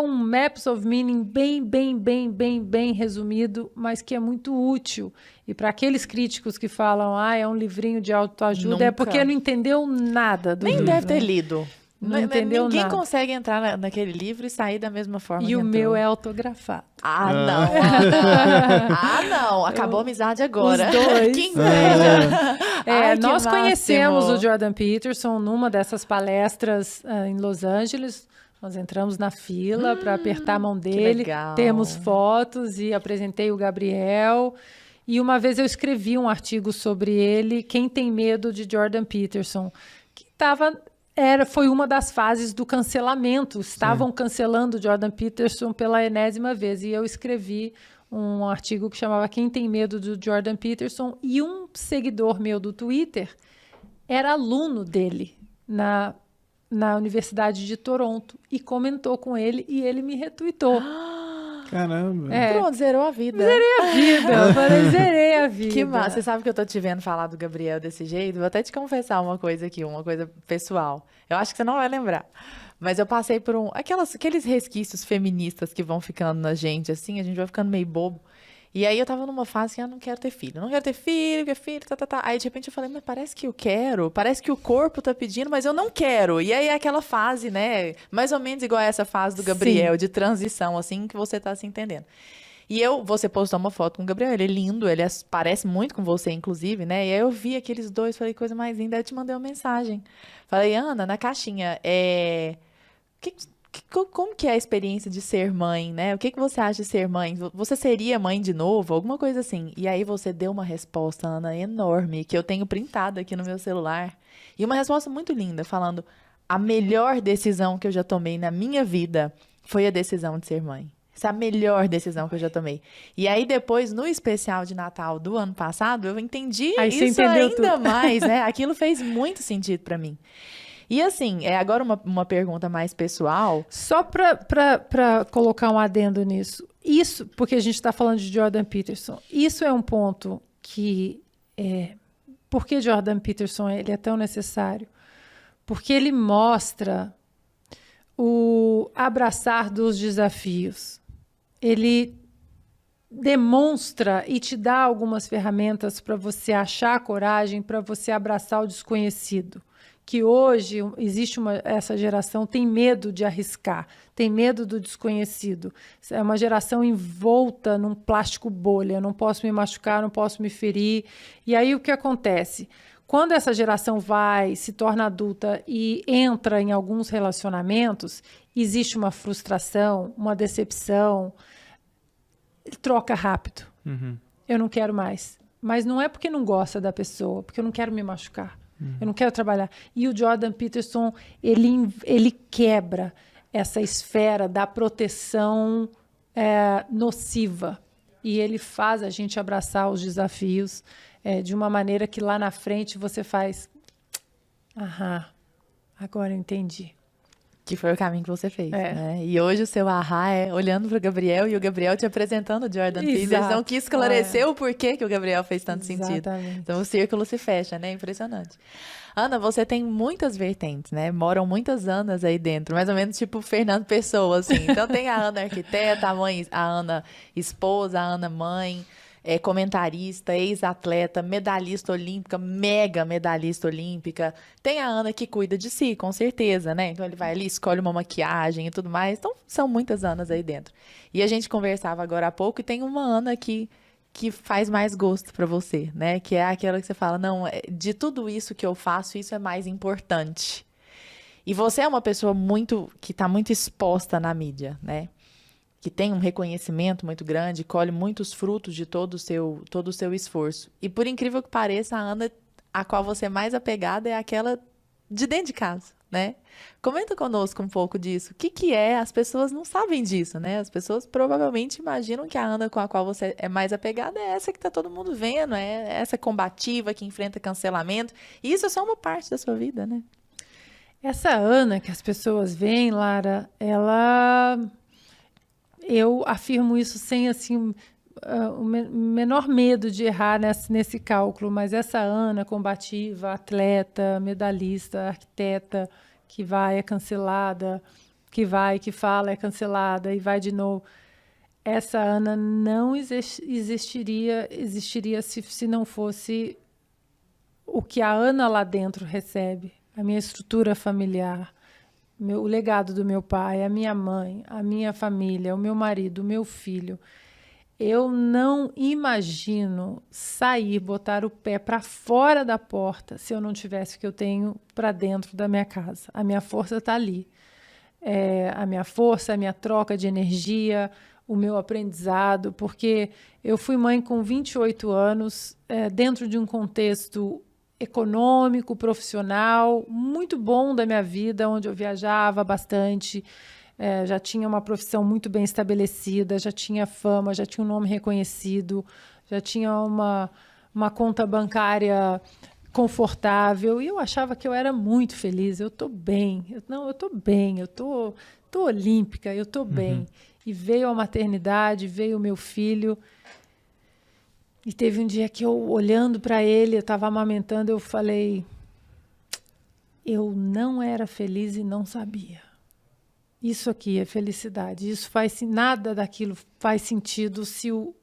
Speaker 3: Maps of Meaning bem resumido, mas que é muito útil. E para aqueles críticos que falam, é um livrinho de autoajuda, é
Speaker 4: Nunca.
Speaker 3: porque não entendeu nada do
Speaker 4: Nem
Speaker 3: livro.
Speaker 4: deve ter lido.
Speaker 3: Não entendeu
Speaker 4: Ninguém
Speaker 3: nada.
Speaker 4: consegue entrar naquele livro e sair da mesma forma
Speaker 3: E
Speaker 4: que
Speaker 3: o
Speaker 4: entrou.
Speaker 3: meu é autografado.
Speaker 4: Ah, não, Ana. Ah, não. Acabou a amizade agora.
Speaker 3: Os dois.
Speaker 4: Que inveja. Ai, que
Speaker 3: Nós
Speaker 4: máximo.
Speaker 3: conhecemos o Jordan Peterson numa dessas palestras em Los Angeles. Nós entramos na fila para apertar a mão dele.
Speaker 4: legal.
Speaker 3: Temos fotos e apresentei o Gabriel. E uma vez eu escrevi um artigo sobre ele, Quem Tem Medo de Jordan Peterson, que foi uma das fases do cancelamento. Estavam cancelando Jordan Peterson pela enésima vez. E eu escrevi um artigo que chamava Quem Tem Medo do Jordan Peterson. E um seguidor meu do Twitter era aluno dele na Universidade de Toronto. E comentou com ele e ele me retweetou.
Speaker 1: Caramba.
Speaker 4: Pronto, zerou a vida.
Speaker 3: Eu falei, zerei a vida.
Speaker 4: Que massa. Você sabe que eu tô te vendo falar do Gabriel desse jeito? Vou até te confessar uma coisa aqui, uma coisa pessoal. Eu acho que você não vai lembrar. Mas eu passei por aqueles resquícios feministas que vão ficando na gente, assim, a gente vai ficando meio bobo. E aí eu tava numa fase que eu não quero ter filho. Não quero ter filho, tá. Aí de repente eu falei, mas parece que eu quero, parece que o corpo tá pedindo, mas eu não quero. E aí é aquela fase, né, mais ou menos igual a essa fase do Gabriel, de transição, assim, que você tá se entendendo. E você postou uma foto com o Gabriel, ele é lindo, ele parece muito com você, inclusive, né? E aí eu vi aqueles dois, falei, coisa mais linda, aí eu te mandei uma mensagem. Falei, Ana, na caixinha, como que é a experiência de ser mãe, né? O que você acha de ser mãe? Você seria mãe de novo? Alguma coisa assim. E aí você deu uma resposta, Ana, enorme, que eu tenho printado aqui no meu celular. E uma resposta muito linda, falando, a melhor decisão que eu já tomei na minha vida foi a decisão de ser mãe. Essa é a melhor decisão que eu já tomei. E aí depois, no especial de Natal do ano passado, eu entendi isso ainda mais, né? Aquilo fez muito sentido pra mim. E assim, agora uma pergunta mais pessoal.
Speaker 3: Só para colocar um adendo nisso. Isso, porque a gente está falando de Jordan Peterson, isso é um ponto que... por que Jordan Peterson ele é tão necessário? Porque ele mostra o abraçar dos desafios. Ele demonstra e te dá algumas ferramentas para você achar coragem, para você abraçar o desconhecido. Que hoje existe essa geração tem medo de arriscar, tem medo do desconhecido. É uma geração envolta num plástico bolha, não posso me machucar, não posso me ferir. E aí o que acontece? Quando essa geração se torna adulta e entra em alguns relacionamentos, existe uma frustração, uma decepção, troca rápido. Eu não quero mais. Mas não é porque não gosta da pessoa, porque eu não quero me machucar. Eu não quero trabalhar. E o Jordan Peterson, ele quebra essa esfera da proteção nociva. E ele faz a gente abraçar os desafios de uma maneira que lá na frente você faz... agora eu entendi.
Speaker 4: Que foi o caminho que você fez, né? E hoje o seu é olhando para o Gabriel e o Gabriel te apresentando o Jordan Peterson, que esclareceu o porquê que o Gabriel fez tanto sentido. Então o círculo se fecha, né? Impressionante. Ana, você tem muitas vertentes, né? Moram muitas Anas aí dentro, mais ou menos tipo Fernando Pessoa, assim. Então tem a Ana arquiteta, a Ana esposa, a Ana mãe, comentarista, ex-atleta, medalhista olímpica, mega medalhista olímpica. Tem a Ana que cuida de si, com certeza, né? Então ele vai ali, escolhe uma maquiagem e tudo mais. Então são muitas Anas aí dentro. E a gente conversava agora há pouco e tem uma Ana que faz mais gosto pra você, né? Que é aquela que você fala, não, de tudo isso que eu faço, isso é mais importante. E você é uma pessoa que tá muito exposta na mídia, né? Que tem um reconhecimento muito grande, colhe muitos frutos de todo o seu esforço. E por incrível que pareça, a Ana, a qual você é mais apegada é aquela de dentro de casa, né? Comenta conosco um pouco disso. O que é? As pessoas não sabem disso, né? As pessoas provavelmente imaginam que a Ana com a qual você é mais apegada é essa que tá todo mundo vendo, é essa combativa que enfrenta cancelamento. E isso é só uma parte da sua vida, né?
Speaker 3: Essa Ana que as pessoas veem, Lara, ela eu afirmo isso sem assim o menor medo de errar nesse cálculo, mas essa Ana combativa, atleta, medalhista, arquiteta, que vai, é cancelada, que vai, que fala, é cancelada e vai de novo. Essa Ana não existiria se não fosse o que a Ana lá dentro recebe, a minha estrutura familiar, o legado do meu pai, a minha mãe, a minha família, o meu marido, o meu filho. Eu não imagino sair, botar o pé para fora da porta se eu não tivesse o que eu tenho para dentro da minha casa. A minha força está ali. A minha força, a minha troca de energia, o meu aprendizado, porque eu fui mãe com 28 anos, dentro de um contexto econômico, profissional, muito bom da minha vida, onde eu viajava bastante, já tinha uma profissão muito bem estabelecida, já tinha fama, já tinha um nome reconhecido, já tinha uma conta bancária confortável, e eu achava que eu era muito feliz, eu estou bem, eu estou bem, eu tô olímpica, eu estou bem. E veio a maternidade, veio o meu filho, e teve um dia que eu, olhando para ele, eu estava amamentando, eu falei, eu não era feliz e não sabia. Isso aqui é felicidade. Nada daquilo faz sentido se o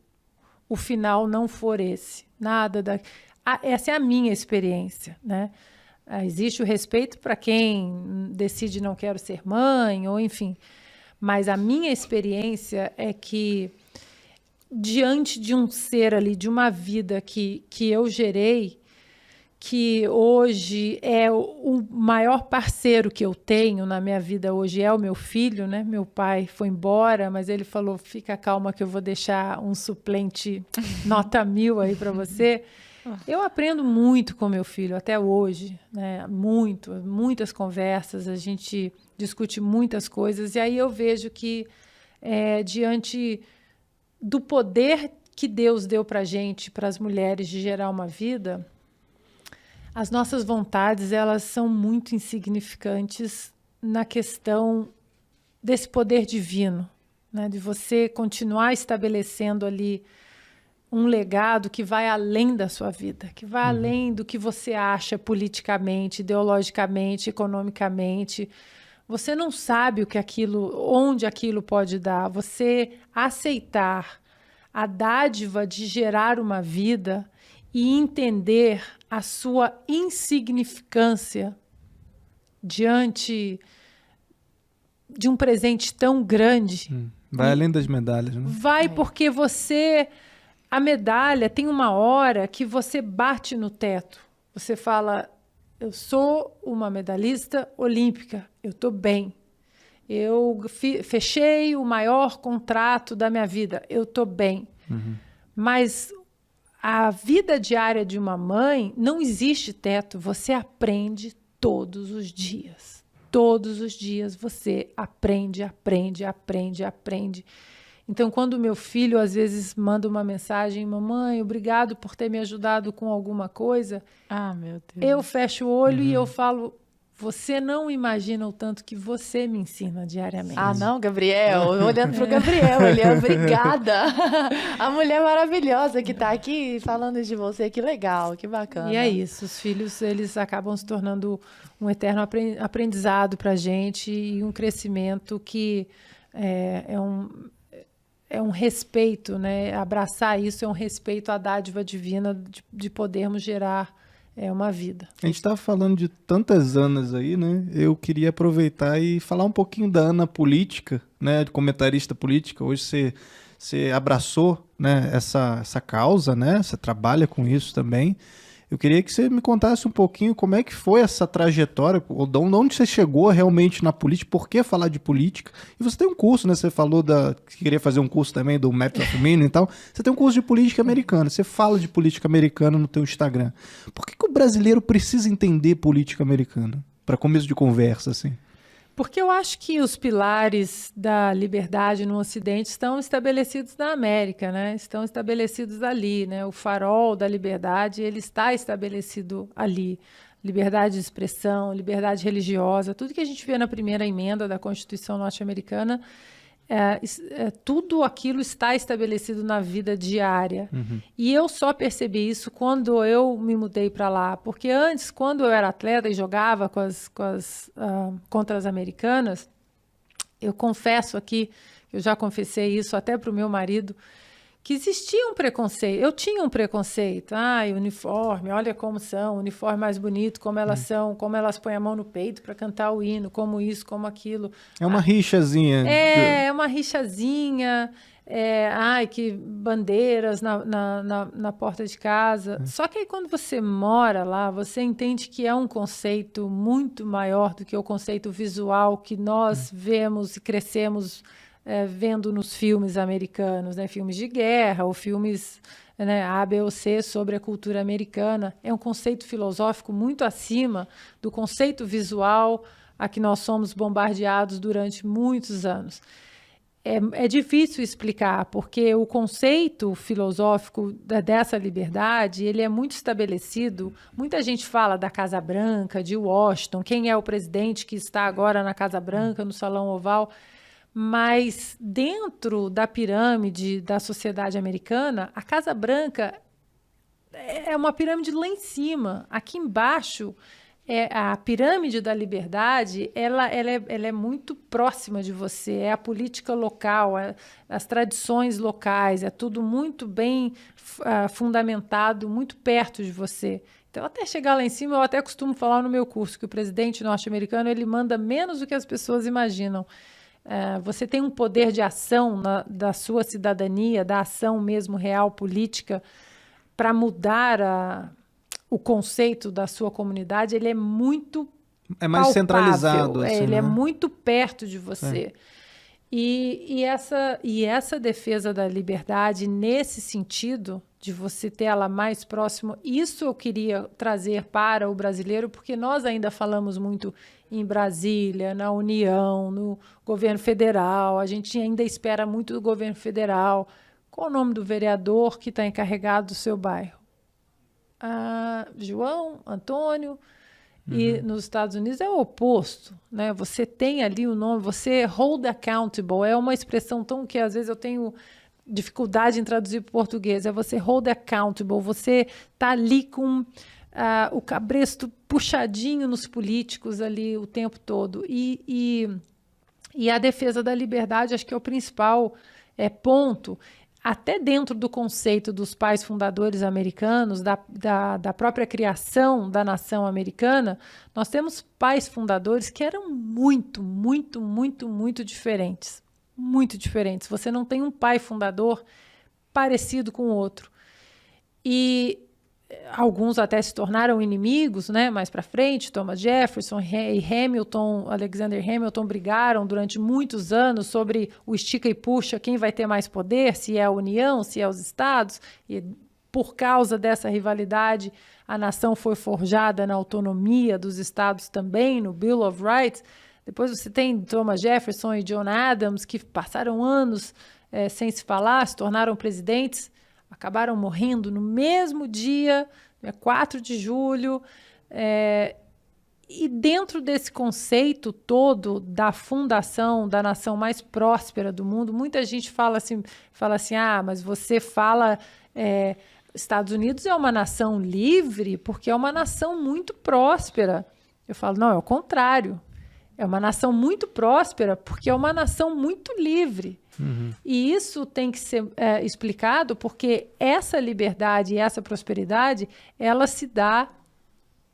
Speaker 3: final não for esse. Essa é a minha experiência, né? Existe o respeito para quem decide não quero ser mãe, ou enfim. Mas a minha experiência é que, diante de um ser ali, de uma vida que eu gerei, que hoje é o maior parceiro que eu tenho na minha vida hoje é o meu filho, né? Meu pai foi embora, mas ele falou, fica calma que eu vou deixar um suplente nota 1000 aí para você. Eu aprendo muito com meu filho até hoje, né? Muitas conversas, a gente discute muitas coisas, e aí eu vejo que diante do poder que Deus deu para a gente, para as mulheres, de gerar uma vida, as nossas vontades, elas são muito insignificantes na questão desse poder divino, né? De você continuar estabelecendo ali um legado que vai além da sua vida, que vai além do que você acha politicamente, ideologicamente, economicamente. Você não sabe onde aquilo pode dar. Você aceitar a dádiva de gerar uma vida e entender a sua insignificância diante de um presente tão grande.
Speaker 1: Vai além das medalhas, né?
Speaker 3: Vai porque a medalha tem uma hora que você bate no teto. Você fala, eu sou uma medalhista olímpica, eu estou bem. Eu fechei o maior contrato da minha vida, eu estou bem. Mas a vida diária de uma mãe não existe teto, você aprende todos os dias. Todos os dias você aprende. Então, quando meu filho às vezes manda uma mensagem, mamãe, obrigado por ter me ajudado com alguma coisa,
Speaker 4: meu Deus.
Speaker 3: eu fecho o olho e eu falo, você não imagina o tanto que você me ensina diariamente.
Speaker 4: Não, Gabriel, olhando pro Gabriel, obrigada. A mulher maravilhosa que tá aqui falando de você, que legal, que bacana.
Speaker 3: E é isso, os filhos, eles acabam se tornando um eterno aprendizado pra gente e um crescimento que é um respeito, né? Abraçar isso é um respeito à dádiva divina de podermos gerar uma vida.
Speaker 1: A gente estava falando de tantas Anas aí, né? Eu queria aproveitar e falar um pouquinho da Ana política, né? De comentarista política. Hoje você abraçou, né, essa causa, né? Você trabalha com isso também. Eu queria que você me contasse um pouquinho como é que foi essa trajetória, de onde você chegou realmente na política, por que falar de política. E você tem um curso, né? Você falou que queria fazer um curso também do Method of Meaning e tal. Você tem um curso de política americana, você fala de política americana no teu Instagram. Por que o brasileiro precisa entender política americana? Para começo de conversa, assim.
Speaker 3: Porque eu acho que os pilares da liberdade no Ocidente estão estabelecidos na América, né? Estão estabelecidos ali, né? O farol da liberdade, ele está estabelecido ali. Liberdade de expressão, liberdade religiosa, tudo que a gente vê na primeira emenda da Constituição norte-americana tudo aquilo está estabelecido na vida diária. E eu só percebi isso quando eu me mudei para lá, porque antes, quando eu era atleta e jogava contra as americanas, eu confesso aqui, eu já confessei isso até para o meu marido, que existia um preconceito. Eu tinha um preconceito. Uniforme, olha como são, uniforme mais bonito, como elas são, como elas põem a mão no peito para cantar o hino, como isso, como aquilo.
Speaker 1: É uma rixazinha.
Speaker 3: É uma rixazinha. Que bandeiras na porta de casa. Só que aí quando você mora lá, você entende que é um conceito muito maior do que o conceito visual que nós vemos e crescemos vendo nos filmes americanos, né? Filmes de guerra ou filmes, né, A, B ou C sobre a cultura americana. É um conceito filosófico muito acima do conceito visual a que nós somos bombardeados durante muitos anos. É difícil explicar, porque o conceito filosófico dessa liberdade, ele é muito estabelecido. Muita gente fala da Casa Branca, de Washington, quem é o presidente que está agora na Casa Branca, no Salão Oval. Mas dentro da pirâmide da sociedade americana, a Casa Branca é uma pirâmide lá em cima. Aqui embaixo, a pirâmide da liberdade, ela é muito próxima de você. É a política local, as tradições locais, é tudo muito bem fundamentado, muito perto de você. Então, até chegar lá em cima, eu até costumo falar no meu curso que o presidente norte-americano ele manda menos do que as pessoas imaginam. Você tem um poder de ação da sua cidadania, da ação mesmo real, política, para mudar o conceito da sua comunidade. Ele é muito
Speaker 1: mais
Speaker 3: palpável,
Speaker 1: centralizado. Assim,
Speaker 3: ele
Speaker 1: né?
Speaker 3: é muito perto de você. E essa defesa da liberdade, nesse sentido, de você ter ela mais próxima, isso eu queria trazer para o brasileiro, porque nós ainda falamos muito em Brasília, na União, no governo federal, a gente ainda espera muito do governo federal. Qual o nome do vereador que está encarregado do seu bairro? João, Antônio. E nos Estados Unidos é o oposto, né? Você tem ali o nome, você hold accountable, é uma expressão tão que às vezes eu tenho dificuldade em traduzir para o português, é você hold accountable, você está ali com o cabresto puxadinho nos políticos ali o tempo todo. E a defesa da liberdade, acho que é o principal ponto. Até dentro do conceito dos pais fundadores americanos, da própria criação da nação americana, nós temos pais fundadores que eram muito, muito, muito, muito diferentes. Muito diferentes. Você não tem um pai fundador parecido com o outro. E alguns até se tornaram inimigos, né? Mais para frente, Thomas Jefferson e Alexander Hamilton brigaram durante muitos anos sobre o estica e puxa, quem vai ter mais poder, se é a União, se é os Estados. E por causa dessa rivalidade, a nação foi forjada na autonomia dos Estados também, no Bill of Rights. Depois você tem Thomas Jefferson e John Adams, que passaram anos sem se falar, se tornaram presidentes, acabaram morrendo no mesmo dia, 4 de julho. E dentro desse conceito todo da fundação da nação mais próspera do mundo, muita gente fala assim, mas você fala... Estados Unidos é uma nação livre porque é uma nação muito próspera. Eu falo, não, é o contrário. É uma nação muito próspera porque é uma nação muito livre. E isso tem que ser explicado porque essa liberdade e essa prosperidade, ela se dá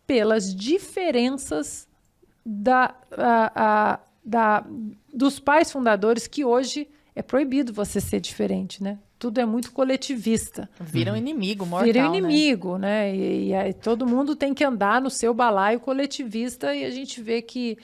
Speaker 3: pelas diferenças dos pais fundadores, que hoje é proibido você ser diferente, né? Tudo é muito coletivista.
Speaker 4: Vira um inimigo mortal,
Speaker 3: Vira um inimigo, né? E todo mundo tem que andar no seu balaio coletivista, e a gente vê que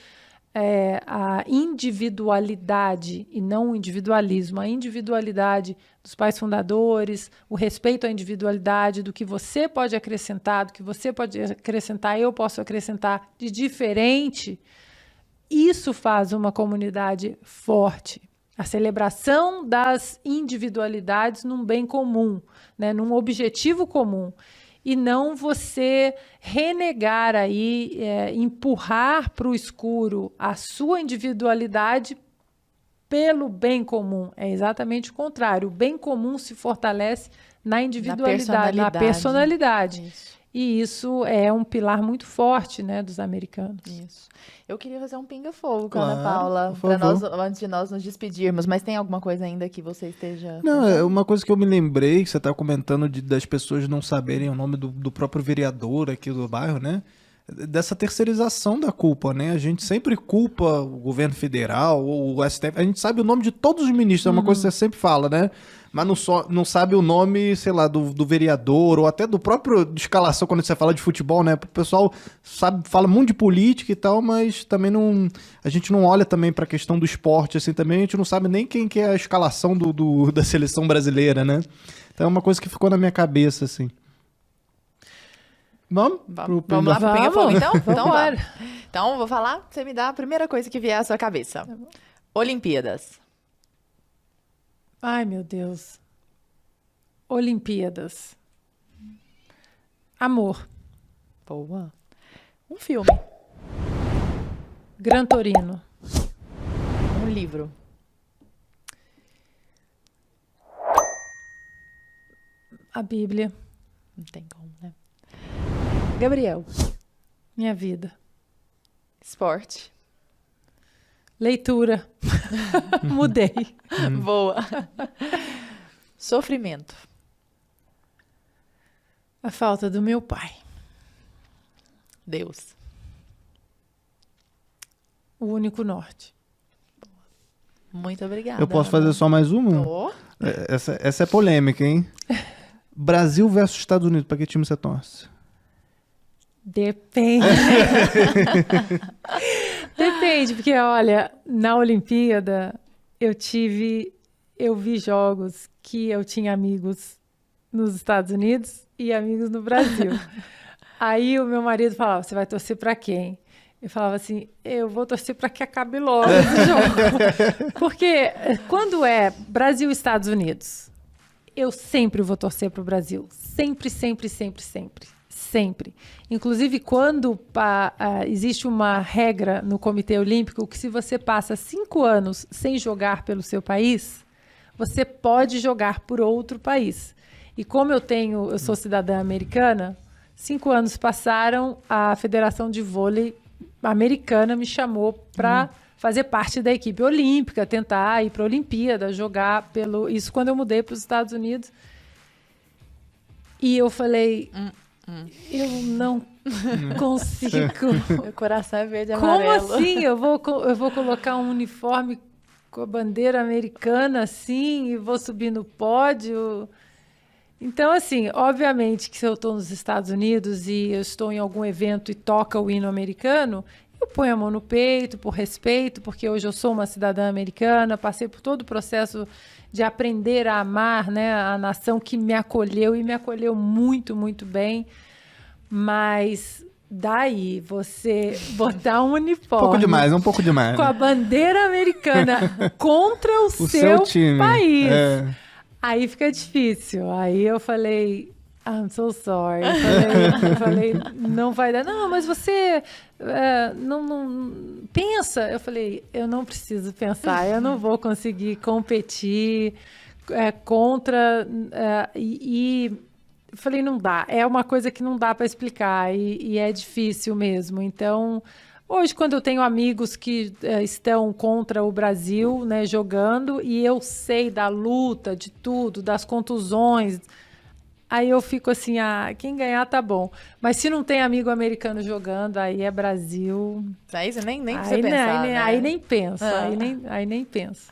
Speaker 3: a individualidade e não o individualismo, a individualidade dos pais fundadores, o respeito à individualidade, do que você pode acrescentar, do que você pode acrescentar, eu posso acrescentar de diferente, isso faz uma comunidade forte. A celebração das individualidades num bem comum, né, num objetivo comum. E não você renegar aí, empurrar para o escuro a sua individualidade pelo bem comum. É exatamente o contrário. O bem comum se fortalece na individualidade, na personalidade.
Speaker 4: Isso.
Speaker 3: E isso é um pilar muito forte, né, dos americanos.
Speaker 4: Isso. Eu queria fazer um pinga-fogo com a
Speaker 1: Claro,
Speaker 4: Ana Paula,
Speaker 1: por favor.
Speaker 4: antes de nós nos despedirmos. Mas tem alguma coisa ainda que você esteja
Speaker 1: Não,
Speaker 4: pensando?
Speaker 1: é uma coisa que eu me lembrei, que você estava comentando das pessoas não saberem o nome do próprio vereador aqui do bairro, né? Dessa terceirização da culpa, né? A gente sempre culpa o governo federal ou o STF. A gente sabe o nome de todos os ministros, é uma coisa que você sempre fala, né? Mas não sabe o nome, sei lá, do vereador ou até do próprio de escalação quando você fala de futebol, né? O pessoal fala muito de política e tal, mas também não. A gente não olha também para a questão do esporte, assim, também a gente não sabe nem quem que é a escalação da seleção brasileira, né? Então é uma coisa que ficou na minha cabeça, assim. Vamos
Speaker 4: Vamos lá pro pinga-fogo, então? Então
Speaker 3: Vambora.
Speaker 4: vamos. Então, vou falar, você me dá a primeira coisa que vier à sua cabeça. Olimpíadas.
Speaker 3: Ai, meu Deus. Olimpíadas. Amor.
Speaker 4: Boa. Um filme.
Speaker 3: Gran Torino.
Speaker 4: Um livro.
Speaker 3: A Bíblia.
Speaker 4: Não tem como, né?
Speaker 3: Gabriel. Minha vida.
Speaker 4: Esporte.
Speaker 3: Leitura. Mudei.
Speaker 4: Boa. Sofrimento.
Speaker 3: A falta do meu pai.
Speaker 4: Deus.
Speaker 3: O único norte.
Speaker 4: Muito obrigada.
Speaker 1: Eu posso fazer só mais uma?
Speaker 4: Oh,
Speaker 1: Essa é polêmica, hein? Brasil versus Estados Unidos, pra que time você torce?
Speaker 3: Depende. Depende, porque olha, na Olimpíada eu vi jogos que eu tinha amigos nos Estados Unidos e amigos no Brasil. Aí o meu marido falava, você vai torcer pra quem? Eu falava assim, eu vou torcer pra que acabe logo esse jogo. Porque quando é Brasil e Estados Unidos, eu sempre vou torcer pro Brasil. Sempre, sempre, sempre, sempre. Sempre. Inclusive, quando existe uma regra no Comitê Olímpico que se você passa 5 anos sem jogar pelo seu país, você pode jogar por outro país. E como eu sou cidadã americana, 5 anos passaram, a Federação de Vôlei americana me chamou para fazer parte da equipe olímpica, tentar ir para a Olimpíada, jogar isso quando eu mudei para os Estados Unidos. E eu falei, eu não consigo.
Speaker 4: meu coração é verde e
Speaker 3: Como
Speaker 4: amarelo.
Speaker 3: assim? Eu vou colocar um uniforme com a bandeira americana assim e vou subir no pódio? Então, assim, obviamente que se eu estou nos Estados Unidos e eu estou em algum evento e toca o hino americano, eu ponho a mão no peito por respeito, porque hoje eu sou uma cidadã americana, passei por todo o processo de aprender a amar, né, a nação que me acolheu e me acolheu muito, muito bem. Mas daí você botar um uniforme
Speaker 1: Um pouco demais.
Speaker 3: com a bandeira americana contra o
Speaker 1: O
Speaker 3: seu
Speaker 1: time.
Speaker 3: país.
Speaker 1: É.
Speaker 3: Aí fica difícil. Aí eu falei, I'm so sorry. Eu falei, não vai dar. Não, mas você não pensa. Eu falei, eu não preciso pensar. Eu não vou conseguir competir contra. E falei, não dá. É uma coisa que não dá para explicar e é difícil mesmo. Então, hoje, quando eu tenho amigos que estão contra o Brasil, né, jogando, e eu sei da luta, de tudo, das contusões, aí eu fico assim, quem ganhar tá bom. Mas se não tem amigo americano jogando, aí é Brasil.
Speaker 4: Aí você nem precisa pensar, né?
Speaker 3: Aí nem penso, aí nem penso.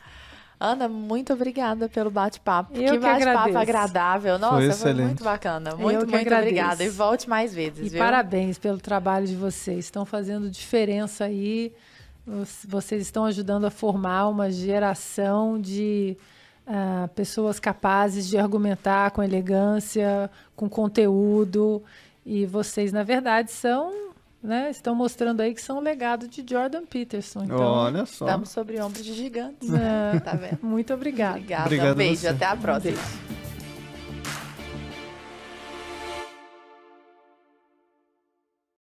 Speaker 4: Ana, muito obrigada pelo bate-papo.
Speaker 3: Eu que
Speaker 4: bate-papo
Speaker 3: agradeço.
Speaker 4: agradável. Nossa,
Speaker 1: Foi
Speaker 4: foi
Speaker 1: excelente.
Speaker 4: muito bacana.
Speaker 3: Eu
Speaker 4: Muito,
Speaker 3: que
Speaker 4: muito
Speaker 3: agradeço.
Speaker 4: obrigada. E volte mais vezes,
Speaker 3: E
Speaker 4: viu?
Speaker 3: parabéns pelo trabalho de vocês. Estão fazendo diferença aí. Vocês estão ajudando a formar uma geração de pessoas capazes de argumentar com elegância, com conteúdo. E vocês, na verdade, estão mostrando aí que são o legado de Jordan Peterson. Então,
Speaker 1: Olha só.
Speaker 4: Estamos sobre ombros de gigantes. Tá vendo?
Speaker 3: muito obrigada.
Speaker 4: Obrigada.
Speaker 1: Obrigado a
Speaker 4: Beijo.
Speaker 1: você.
Speaker 4: Até a próxima.
Speaker 3: Beijo.